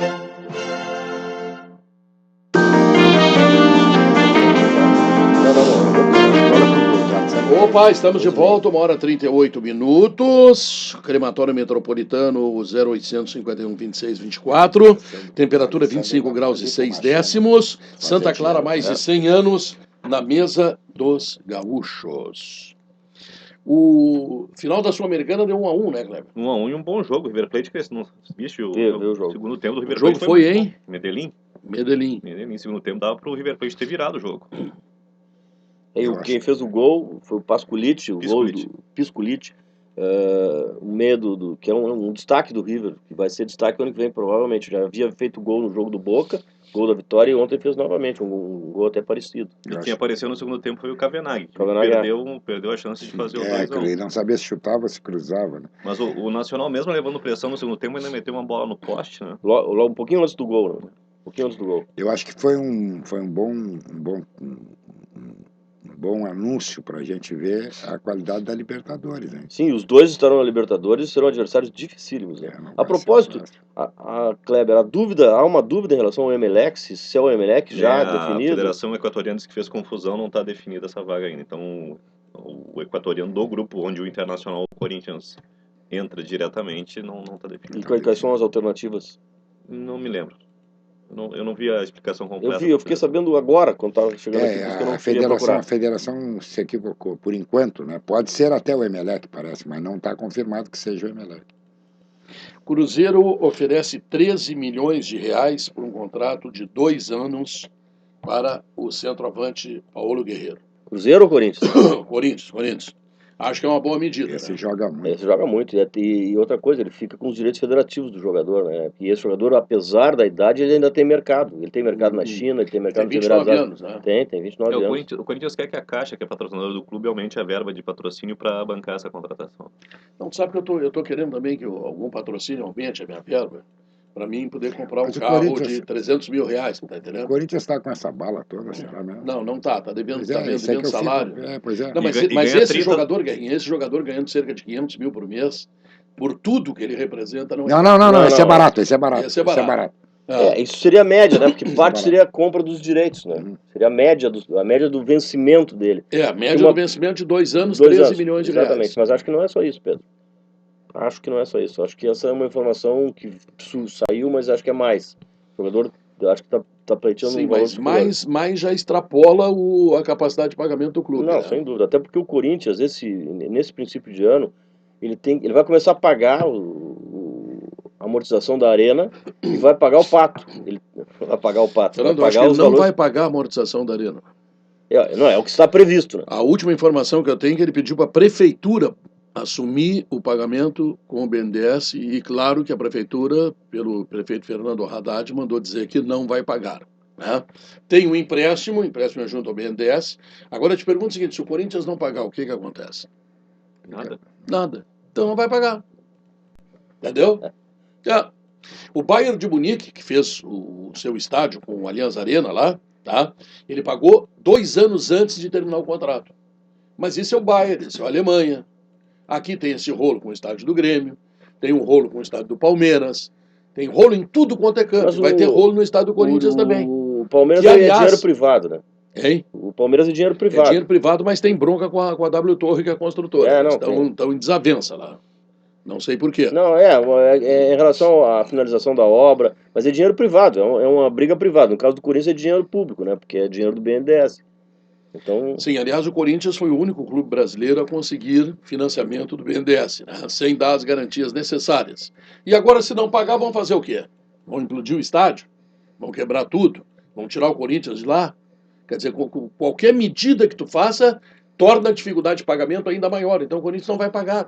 Opa, estamos de volta, 1h38. Crematório Metropolitano 0800 51 26 24. Temperatura 25 graus e 6 décimos. Santa Clara, mais de 100 anos na mesa dos gaúchos. O final da Sul-Americana deu 1-1, né, Kleber? 1-1 e um bom jogo. O River Plate fez no bicho. O segundo tempo do River O jogo Plate foi, muito hein? bom. Medellín. Segundo tempo dava pro River Plate ter virado o jogo. Quem fez o gol foi o Pasculic, o gol do Pisculic. O medo que é um destaque do River, que vai ser destaque ano que vem, provavelmente. Já havia feito gol no jogo do Boca, gol da vitória, e ontem fez novamente um gol até parecido. E quem apareceu no segundo tempo foi o Kavenag, que perdeu a chance de fazer o 2-1. Ele não sabia se chutava, se cruzava, né? Mas o Nacional, mesmo levando pressão no segundo tempo, ainda meteu uma bola no poste, né? Logo um pouquinho antes do gol, né? Eu acho que foi um bom anúncio para a gente ver a qualidade da Libertadores, né? Sim, os dois estarão na Libertadores e serão adversários dificílimos, né? A propósito, Kleber, há uma dúvida em relação ao Emelec, se é o Emelec já definido? A Federação Equatoriana disse que fez confusão, não está definida essa vaga ainda. Então, o equatoriano do grupo, onde o Internacional o Corinthians entra diretamente, não está definido. E quais são as alternativas? Não me lembro. Eu não vi a explicação completa. Eu fiquei sabendo agora, quando estava chegando aqui, porque eu não queria procurar. A federação se equivocou, por enquanto, né? Pode ser até o Emelec, parece, mas não está confirmado que seja o Emelec. Cruzeiro oferece 13 milhões de reais por um contrato de 2 anos para o centroavante Paulo Guerreiro. Cruzeiro ou Corinthians? Corinthians. Acho que é uma boa medida. Esse joga muito. Esse joga muito. E outra coisa, ele fica com os direitos federativos do jogador, né? E esse jogador, apesar da idade, ele ainda tem mercado. Ele tem mercado na China, ele tem mercado nos Emirados Árabes. Tem 29 anos. O Corinthians quer que a Caixa, que é patrocinadora do clube, aumente a verba de patrocínio para bancar essa contratação. Não, sabe que eu tô querendo também que algum patrocínio aumente a minha verba? Para mim poder comprar um carro de 300 mil reais, tá entendendo? O Corinthians está com essa bala toda, será mesmo? Não tá devendo, devendo salário. Pois é. Não, mas esse jogador ganhando cerca de 500 mil por mês, por tudo que ele representa, não. Esse é barato. Isso seria a média, né? Porque parte seria a compra dos direitos, né? Seria a média do vencimento dele. A média do vencimento de 2 anos, 13 milhões de reais. Exatamente, mas acho que não é só isso, Pedro. Acho que não é só isso. Acho que essa é uma informação que saiu, mas acho que é mais. O jogador, acho que tá pleiteando um valor. Mas já extrapola a capacidade de pagamento do clube. Não, sem dúvida. Até porque o Corinthians, nesse princípio de ano, ele vai começar a pagar a amortização da Arena e vai pagar o Pato. Ele vai pagar o Pato. Fernando, acho que ele não vai pagar a amortização da Arena. Não, é o que está previsto, né? A última informação que eu tenho é que ele pediu para a prefeitura assumir o pagamento com o BNDES e claro que a prefeitura, pelo prefeito Fernando Haddad, mandou dizer que não vai pagar. Né? Tem um empréstimo é junto ao BNDES. Agora eu te pergunto o seguinte, se o Corinthians não pagar, o que acontece? Nada. Então não vai pagar. Entendeu? O Bayern de Munique, que fez o seu estádio com o Allianz Arena lá, tá? Ele pagou 2 anos antes de terminar o contrato. Mas isso é o Bayern, isso é a Alemanha. Aqui tem esse rolo com o estádio do Grêmio, tem um rolo com o estádio do Palmeiras, tem rolo em tudo quanto é canto. Vai ter rolo no estádio do Corinthians também. O Palmeiras é dinheiro privado, né? Hein? O Palmeiras é dinheiro privado. É dinheiro privado, mas tem bronca com a W Torre, que é a construtora. Estão em desavença lá. Não sei por quê. Não, em relação à finalização da obra, mas é dinheiro privado, é uma briga privada. No caso do Corinthians é dinheiro público, né? Porque é dinheiro do BNDES. Então... Sim, aliás, o Corinthians foi o único clube brasileiro a conseguir financiamento do BNDES, né? Sem dar as garantias necessárias. E agora, se não pagar, vão fazer o quê? Vão implodir o estádio? Vão quebrar tudo? Vão tirar o Corinthians de lá? Quer dizer, qualquer medida que tu faça torna a dificuldade de pagamento ainda maior. Então o Corinthians não vai pagar.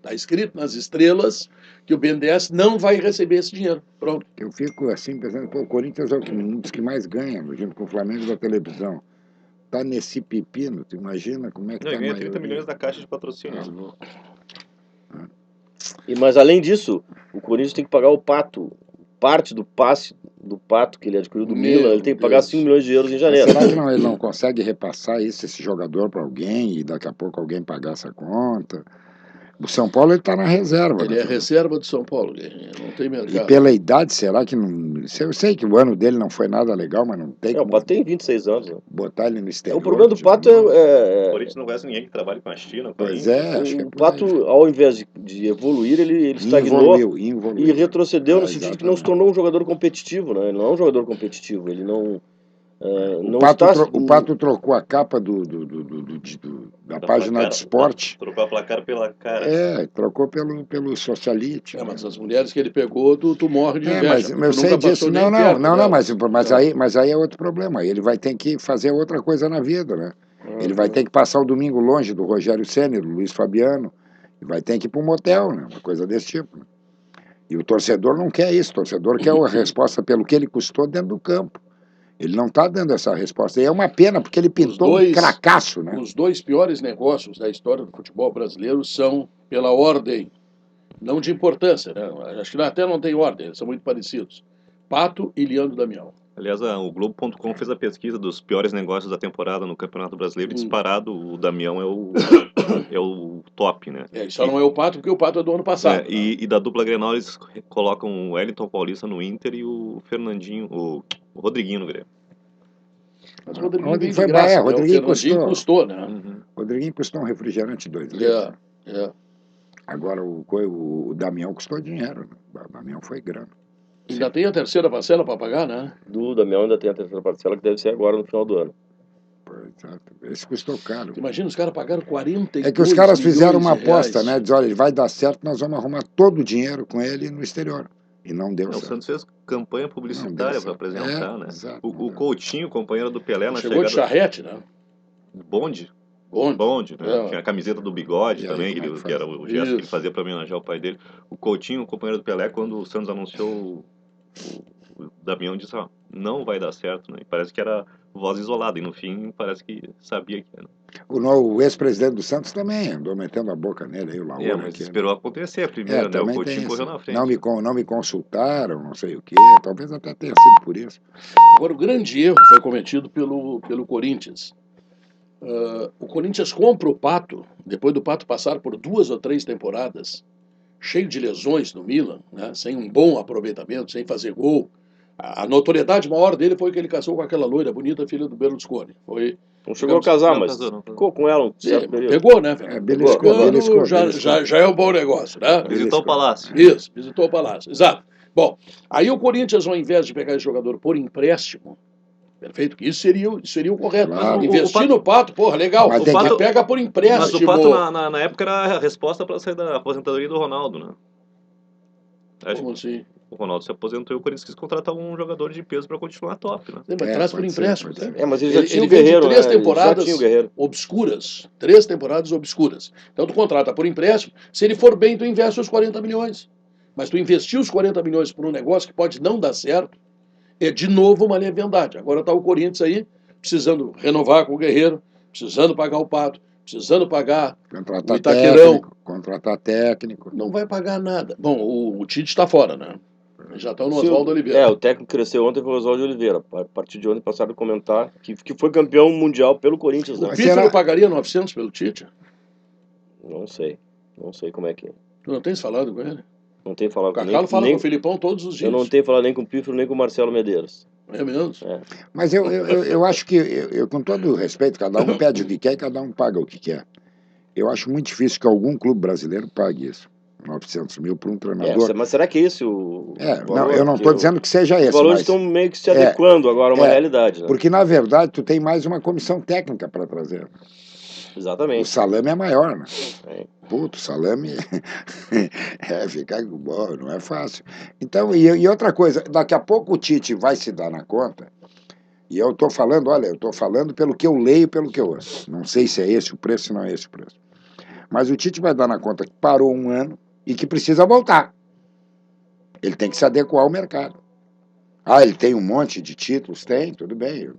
Tá escrito nas estrelas que o BNDES não vai receber esse dinheiro. Pronto. Eu fico assim pensando, o Corinthians é um dos que mais ganha, junto com o Flamengo da televisão. Tá nesse pepino, tu imagina como é que tá. Ganha 30 milhões da Caixa de patrocínio. Mas além disso, o Corinthians tem que pagar o Pato. Parte do passe do Pato que ele adquiriu do Milan, ele tem que pagar 5 milhões de euros em janeiro. Será que ele não consegue repassar esse jogador para alguém e daqui a pouco alguém pagar essa conta? O São Paulo ele está na reserva. Ele é reserva do São Paulo, não tem mercado. E pela idade, será que não... Eu sei que o ano dele não foi nada legal, mas não tem O Pato tem 26 anos. Né? Botar ele no exterior. O problema do Pato O Corinthians não conhece ninguém que trabalhe com a China. Pois é, acho que o Pato, ao invés de evoluir, ele estagnou e retrocedeu no sentido que não se tornou um jogador competitivo, né? Ele não é um jogador competitivo, ele não... O Pato trocou a capa da página de esporte. Trocou a placar pela cara. Trocou pelo socialite. Mas as mulheres que ele pegou, tu morre de inveja. Mas eu sei disso. Não, mas aí é outro problema. Ele vai ter que fazer outra coisa na vida, né? Ele vai ter que passar o domingo longe do Rogério Ceni, do Luiz Fabiano, e vai ter que ir para um motel, né? Uma coisa desse tipo. E o torcedor não quer isso. O torcedor quer a resposta pelo que ele custou dentro do campo. Ele não está dando essa resposta. E é uma pena, porque ele pintou um cracaço, né? Os dois piores negócios da história do futebol brasileiro são pela ordem, não de importância, né? Acho que até não tem ordem, eles são muito parecidos. Pato e Leandro Damião. Aliás, o Globo.com fez a pesquisa dos piores negócios da temporada no Campeonato Brasileiro e disparado, o Damião é o top, né? Só não é o Pato, porque o Pato é do ano passado. E da dupla Grenal eles colocam o Wellington Paulista no Inter e o Fernandinho, o Rodriguinho no Grêmio. Mas o Rodriguinho foi graça, o Fernandinho custou, né? Rodriguinho custou um refrigerante 2 litros. Agora o Damião custou dinheiro. O Damião foi grana. Ainda tem a terceira parcela para pagar, né? Do Damião ainda tem a terceira parcela, que deve ser agora no final do ano. Esse custou caro. Imagina, os caras pagaram 42 É que os caras fizeram uma aposta, né? Diz, olha, ele vai dar certo, nós vamos arrumar todo o dinheiro com ele no exterior. E não deu certo. O Santos fez campanha publicitária para apresentar, né? Exato, o Coutinho, companheiro do Pelé na chegou chegada... de charrete, né? Bonde, né? Tinha a camiseta do bigode também, que era o gesto que ele fazia para homenagear o pai dele. O Coutinho, o companheiro do Pelé, quando o Santos anunciou o Damião, disse, não vai dar certo, né? E parece que era voz isolada, e no fim parece que sabia que era. O ex-presidente do Santos também andou metendo a boca nele, aí o Laura. Mas esperou acontecer primeiro, né? O Coutinho correu na frente. Não me consultaram, não sei o quê, talvez até tenha sido por isso. Agora, o grande erro foi cometido pelo Corinthians. O Corinthians compra o Pato, depois do Pato passar por 2 ou 3 temporadas, cheio de lesões no Milan, né? Sem um bom aproveitamento, sem fazer gol. A notoriedade maior dele foi que ele casou com aquela loira bonita, filha do Berlusconi. Não chegou a casar, mas ficou com ela um certo período. Pegou, né, Fernando? Já é um bom negócio, né? Visitou o Palácio. Isso, visitou o Palácio, exato. Bom, aí o Corinthians, ao invés de pegar esse jogador por empréstimo, perfeito, que isso seria o correto. Claro. Investir no Pato, porra, legal. Mas O Pato pega por empréstimo. Mas o Pato, na época, era a resposta para sair da aposentadoria do Ronaldo, né? Como assim? O Ronaldo se aposentou e o Corinthians quis contratar um jogador de peso para continuar top, né? Mas traz por empréstimo. Mas ele já tinha o Guerreiro, 3 temporadas obscuras. 3 temporadas obscuras. Então tu contrata por empréstimo. Se ele for bem, tu investe os 40 milhões. Mas tu investiu os 40 milhões por um negócio que pode não dar certo, é de novo uma leviandade. Agora está o Corinthians aí, precisando renovar com o Guerreiro, precisando pagar o Pato, precisando pagar o Itaquerão. Contratar técnico. Não vai pagar nada. Bom, o Tite está fora, né? Já estão no Oswaldo Oliveira. O técnico cresceu ontem foi o Oswaldo Oliveira. A partir de ontem passaram a comentar que foi campeão mundial pelo Corinthians. O Pífero pagaria 900 pelo Tite? Não sei como é que é. Tu não tens falado com ele? Não tenho falado com ele. O Cacalo fala com o Filipão todos os dias. Eu não tenho falado nem com o Pífero, nem com o Marcelo Medeiros. É mesmo? Mas eu acho que, com todo o respeito, cada um pede o que quer e cada um paga o que quer. Eu acho muito difícil que algum clube brasileiro pague isso. 900 mil para um treinador. Mas será que é esse o valor? Não, eu não estou dizendo que seja esse. Os valores estão meio que se adequando agora a uma realidade. Né? Porque, na verdade, tu tem mais uma comissão técnica para trazer. Exatamente. O salame é maior, né? Puto, o salame fica bom, não é fácil. Então, e outra coisa, daqui a pouco o Tite vai se dar na conta, e eu estou falando, pelo que eu leio, pelo que eu ouço. Não sei se é esse o preço, se não é esse o preço. Mas o Tite vai dar na conta que parou um ano e que precisa voltar. Ele tem que se adequar ao mercado. Ele tem um monte de títulos? Tem, tudo bem.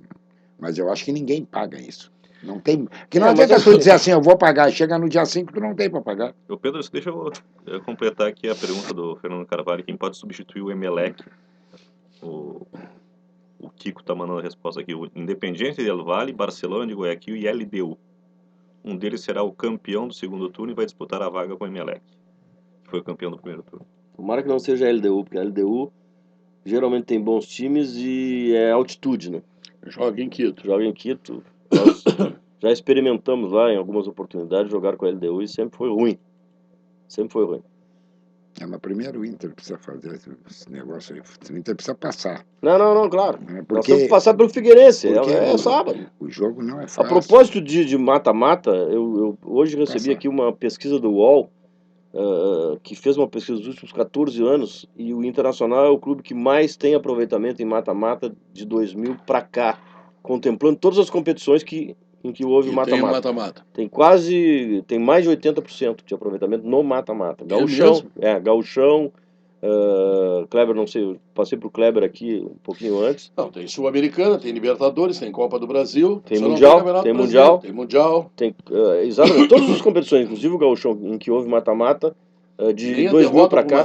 Mas eu acho que ninguém paga isso. Não tem. Porque não adianta tu dizer assim, eu vou pagar, chega no dia 5, tu não tem para pagar. Pedro, deixa eu completar aqui a pergunta do Fernando Carvalho, quem pode substituir o Emelec? O Kiko está mandando a resposta aqui. O Independiente del Valle, Barcelona de Guayaquil e LDU. um deles será o campeão do segundo turno e vai disputar a vaga com o Emelec, que foi o campeão do primeiro turno. Tomara que não seja a LDU, porque a LDU geralmente tem bons times e é altitude, né? Joga em Quito. Joga em Quito. Nós já experimentamos lá em algumas oportunidades jogar com a LDU e sempre foi ruim. Sempre foi ruim. Mas primeiro o Inter precisa fazer esse negócio aí. O Inter precisa passar. Não, claro. Porque, nós temos que passar pelo Figueirense. É sábado. O jogo não é fácil. A propósito de mata-mata, eu hoje recebi aqui uma pesquisa do UOL, que fez uma pesquisa dos últimos 14 anos, e o Internacional é o clube que mais tem aproveitamento em mata-mata de 2000 para cá, contemplando todas as competições em que houve mata-mata. Tem mais de 80% de aproveitamento no mata-mata. Gauchão, Kleber, não sei, eu passei pro Kleber aqui um pouquinho antes. Não, tem Sul-Americana, tem Libertadores, tem Copa do Brasil. Tem Mundial. Exatamente, todas as competições, inclusive o Gauchão, em que houve mata-mata, de 2000 para cá.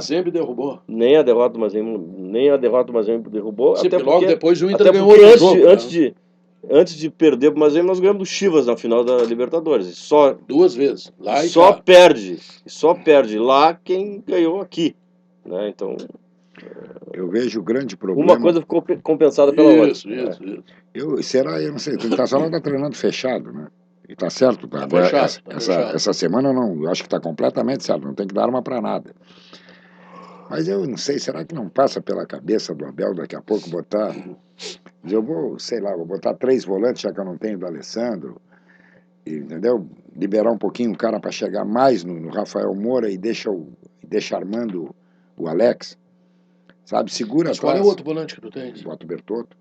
Nem a derrota do Mazembe derrubou. Nem a derrota do Mazembe derrubou. Sim, até porque porque logo depois o Inter até ganhou porque outro jogo, antes de perder pro Mazembe, nós ganhamos do Chivas na final da Libertadores. Só 2 vezes. Lá e só cá. perde lá quem ganhou aqui, né? Então, eu vejo o grande problema. Uma coisa ficou compensada pela outra. Isso. Eu não sei, o Internacional está treinando fechado, né? E tá certo, tá? Agora, fechado. Essa semana eu acho que está completamente certo, não tem que dar arma para nada. Mas eu não sei, será que não passa pela cabeça do Abel daqui a pouco botar... Eu vou botar 3 volantes, já que eu não tenho do Alessandro, entendeu? Liberar um pouquinho o cara para chegar mais no Rafael Moura e deixa armando o Alex, sabe? Segura Mas qual é o outro volante que tu tens? Bota o Bertotto.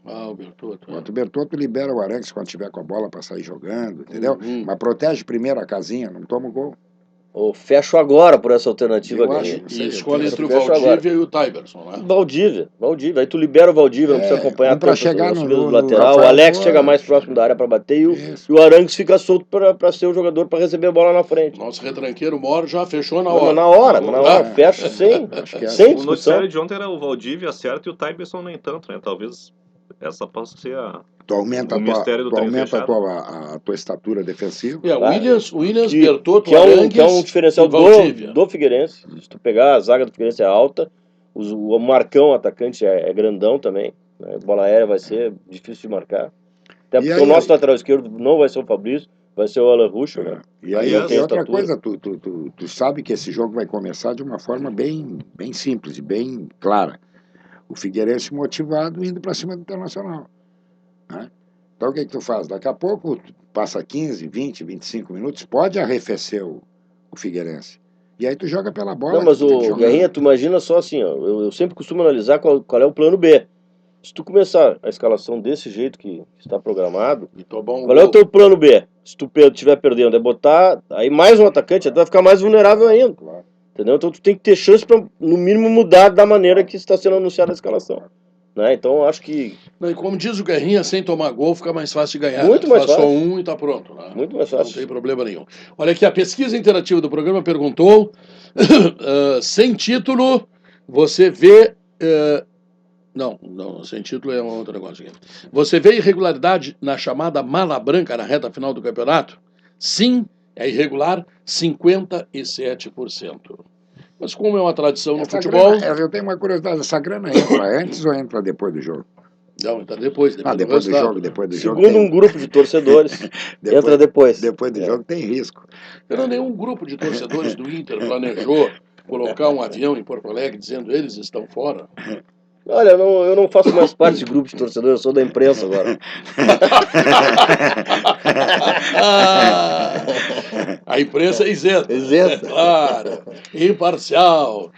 O Bertotto. Bota o Bertotto e libera o Alex quando tiver com a bola para sair jogando, entendeu? Mas protege primeiro a casinha, não toma o gol. Ou fecho agora por essa alternativa. E escolhe entre o Valdívia e o Tyberson, né? Valdívia. Aí tu libera o Valdívia, não precisa acompanhar para chegar no lateral. O Alex chega mais próximo da área para bater e o Arangues fica solto para ser o jogador para receber a bola na frente. Nosso retranqueiro Moro já fechou na hora. Na hora, fecha sem discussão. O noticiário de ontem era o Valdívia certo e o Tyberson nem tanto, né? Talvez essa possa ser o mistério do treino fechado. a tua estatura defensiva. O Williams, Bertotto, Arangues, que é um diferencial do Figueirense. Se tu pegar a zaga do Figueirense é alta, o Marcão, atacante, é grandão também. Né? Bola aérea vai ser difícil de marcar. Até porque o nosso lateral esquerdo não vai ser o Fabrício, vai ser o Alan Ruschel, né? E aí, outra coisa, tu sabe que esse jogo vai começar de uma forma bem simples e bem clara. O Figueirense motivado indo para cima do Internacional. Né? Então o que tu faz? Daqui a pouco passa 15, 20, 25 minutos, pode arrefecer o Figueirense. E aí tu joga pela bola. Não, mas Guerrinha, tu imagina só assim, ó, eu sempre costumo analisar qual é o plano B. Se tu começar a escalação desse jeito que está programado, qual é o teu plano B? Se tu estiver perdendo, é botar aí mais um atacante, aí tu vai ficar mais vulnerável ainda. Claro. Entendeu? Então tu tem que ter chance para, no mínimo, mudar da maneira que está sendo anunciada a escalação. Né? Então acho que... E como diz o Guerrinha, sem tomar gol fica mais fácil de ganhar. Muito mais fácil. Só um e tá pronto. Né? Muito mais fácil. Não tem problema nenhum. Olha aqui, a pesquisa interativa do programa perguntou, sem título, você vê... Não, sem título é um outro negócio aqui. Você vê irregularidade na chamada mala branca na reta final do campeonato? Sim, é irregular, 57%. Mas como é uma tradição no futebol... eu tenho uma curiosidade, essa grana entra antes ou entra depois do jogo? Não, entra depois depois do jogo. Segundo um grupo de torcedores, entra depois. Depois do jogo tem risco. Nenhum grupo de torcedores do Inter planejou colocar um avião em Porto Alegre dizendo eles estão fora. Olha, eu não faço mais parte de grupo de torcedores, eu sou da imprensa agora. A imprensa é isenta. Isenta. Claro. Imparcial.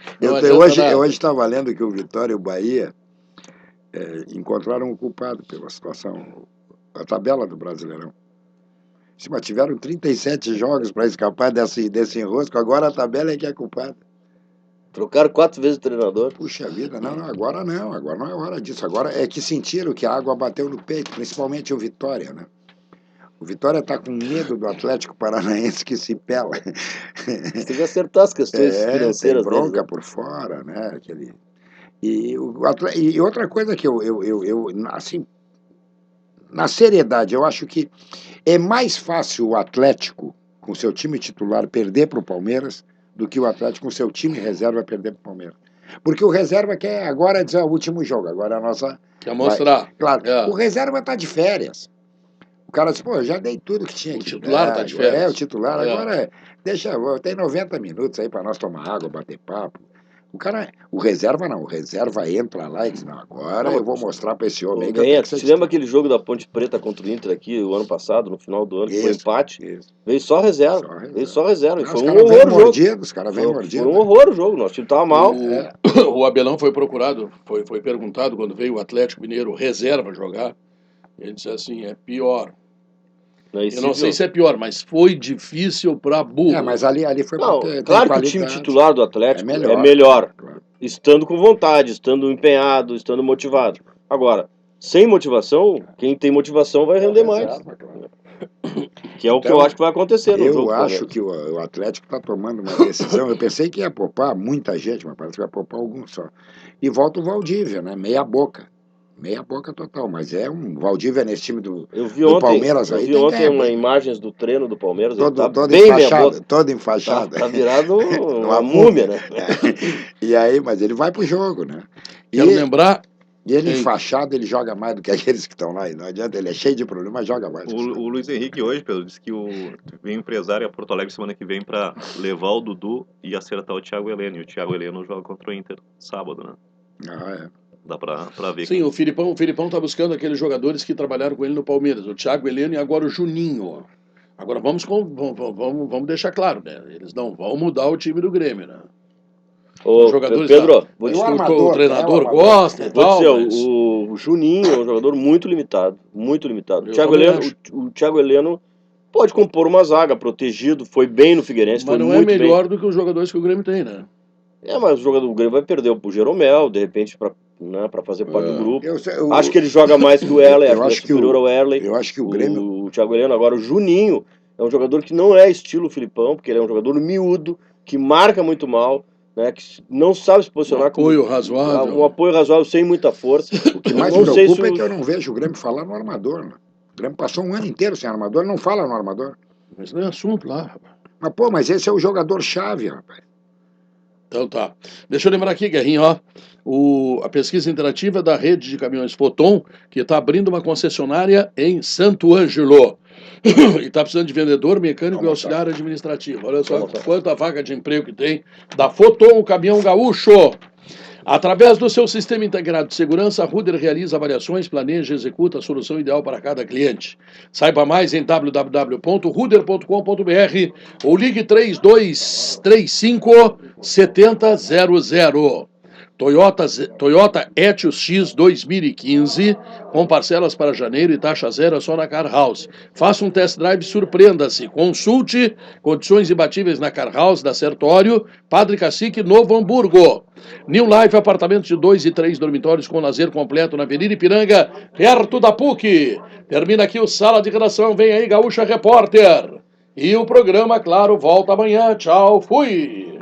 Hoje estava lendo que o Vitória e o Bahia encontraram o culpado pela situação, a tabela do Brasileirão. Mas tiveram 37 jogos para escapar desse enrosco, agora a tabela é que é culpada. Trocaram 4 vezes o treinador. Puxa vida, agora não é hora disso. Agora é que sentiram que a água bateu no peito, principalmente o Vitória, né? O Vitória está com medo do Atlético Paranaense que se pela. Você tem que acertar as questões financeiras. Tem bronca deles, por fora, né? E outra coisa que eu assim, na seriedade, eu acho que É mais fácil o Atlético, com seu time titular, perder para o Palmeiras do que o Atlético com seu time reserva perder para o Palmeiras. Porque o reserva quer agora dizer o último jogo, agora a nossa... Quer mostrar. Claro, o reserva está de férias. O cara diz, pô, eu já dei tudo que tinha aqui. O titular está de férias. O titular. Agora, tem 90 minutos aí para nós tomar água, bater papo. O reserva não, o reserva entra lá e diz, não, agora eu vou mostrar para esse homem aí que eu tenho que ser Você lembra aquele jogo da Ponte Preta contra o Inter aqui, o ano passado, no final do ano, que foi empate? Veio só reserva. Veio só reserva. E foi um horror o jogo. Os caras vêm mordidos. Foi um horror o jogo, nosso time estava mal. O Abelão foi procurado, foi perguntado quando veio o Atlético Mineiro reserva jogar. Ele disse assim, é pior. Eu não sei se é pior, mas foi difícil para burro. Mas ali foi não, claro que o time titular do Atlético é melhor. Claro. Estando com vontade, estando empenhado, estando motivado. Agora, sem motivação, quem tem motivação vai render mais. Que é o que eu acho que vai acontecer no jogo. Eu acho que o Atlético está tomando uma decisão. Eu pensei que ia poupar muita gente, mas parece que vai poupar alguns só. E volta o Valdívia, né? Meia boca total, mas é um Valdívia nesse time do Palmeiras aí. Eu vi ontem imagens do treino do Palmeiras, todo enfaixado. Tá virado uma múmia, né? E aí, mas ele vai pro jogo, né? Quero lembrar... E ele enfaixado, ele joga mais do que aqueles que estão lá, e não adianta, ele é cheio de problemas, mas joga mais. O Luiz Henrique hoje, Pedro, disse que vem um empresário a Porto Alegre semana que vem para levar o Dudu e acertar o Thiago Heleno, e o Thiago Heleno joga contra o Inter sábado, né? Dá pra ver. Sim, o Filipão tá buscando aqueles jogadores que trabalharam com ele no Palmeiras, o Thiago Heleno e agora o Juninho. Agora vamos deixar claro, né? Eles não vão mudar o time do Grêmio, né? Os jogadores Pedro, o treinador gosta e tal. O Juninho é um jogador muito limitado. O Thiago Heleno pode compor uma zaga, protegido, foi bem no Figueirense. Mas não é melhor do que os jogadores que o Grêmio tem, né? Mas o jogador do Grêmio vai perder pro Jeromel, de repente, para fazer parte do grupo. Acho que ele joga mais que o Erley, acho que é superior ao Erley. Eu acho que o Grêmio... O Thiago Heleno, agora o Juninho, é um jogador que não é estilo Filipão, porque ele é um jogador miúdo, que marca muito mal, né, que não sabe se posicionar. Um apoio razoável. Um apoio razoável, sem muita força. O que mais me preocupa é que eu não vejo o Grêmio falar no armador. Né? O Grêmio passou um ano inteiro sem armador, não fala no armador. Mas não é assunto lá, rapaz. Mas esse é o jogador-chave, rapaz. Então tá. Deixa eu lembrar aqui, Guerrinho, a pesquisa interativa da rede de caminhões Foton, que está abrindo uma concessionária em Santo Ângelo. E está precisando de vendedor, mecânico e auxiliar administrativo. Olha só quanta vaga de emprego que tem da Foton, o caminhão gaúcho. Através do seu sistema integrado de segurança, a Ruder realiza avaliações, planeja e executa a solução ideal para cada cliente. Saiba mais em www.ruder.com.br ou ligue 3235 7000. Toyota Etios X 2015, com parcelas para janeiro e taxa zero só na Car House. Faça um test drive e surpreenda-se. Consulte condições imbatíveis na Car House da Sertório, Padre Cacique, Novo Hamburgo. New Life, apartamentos de 2 e 3 dormitórios com lazer completo na Avenida Ipiranga, perto da PUC. Termina aqui o Sala de Redação. Vem aí, Gaúcha Repórter. E o programa, claro, volta amanhã. Tchau, fui!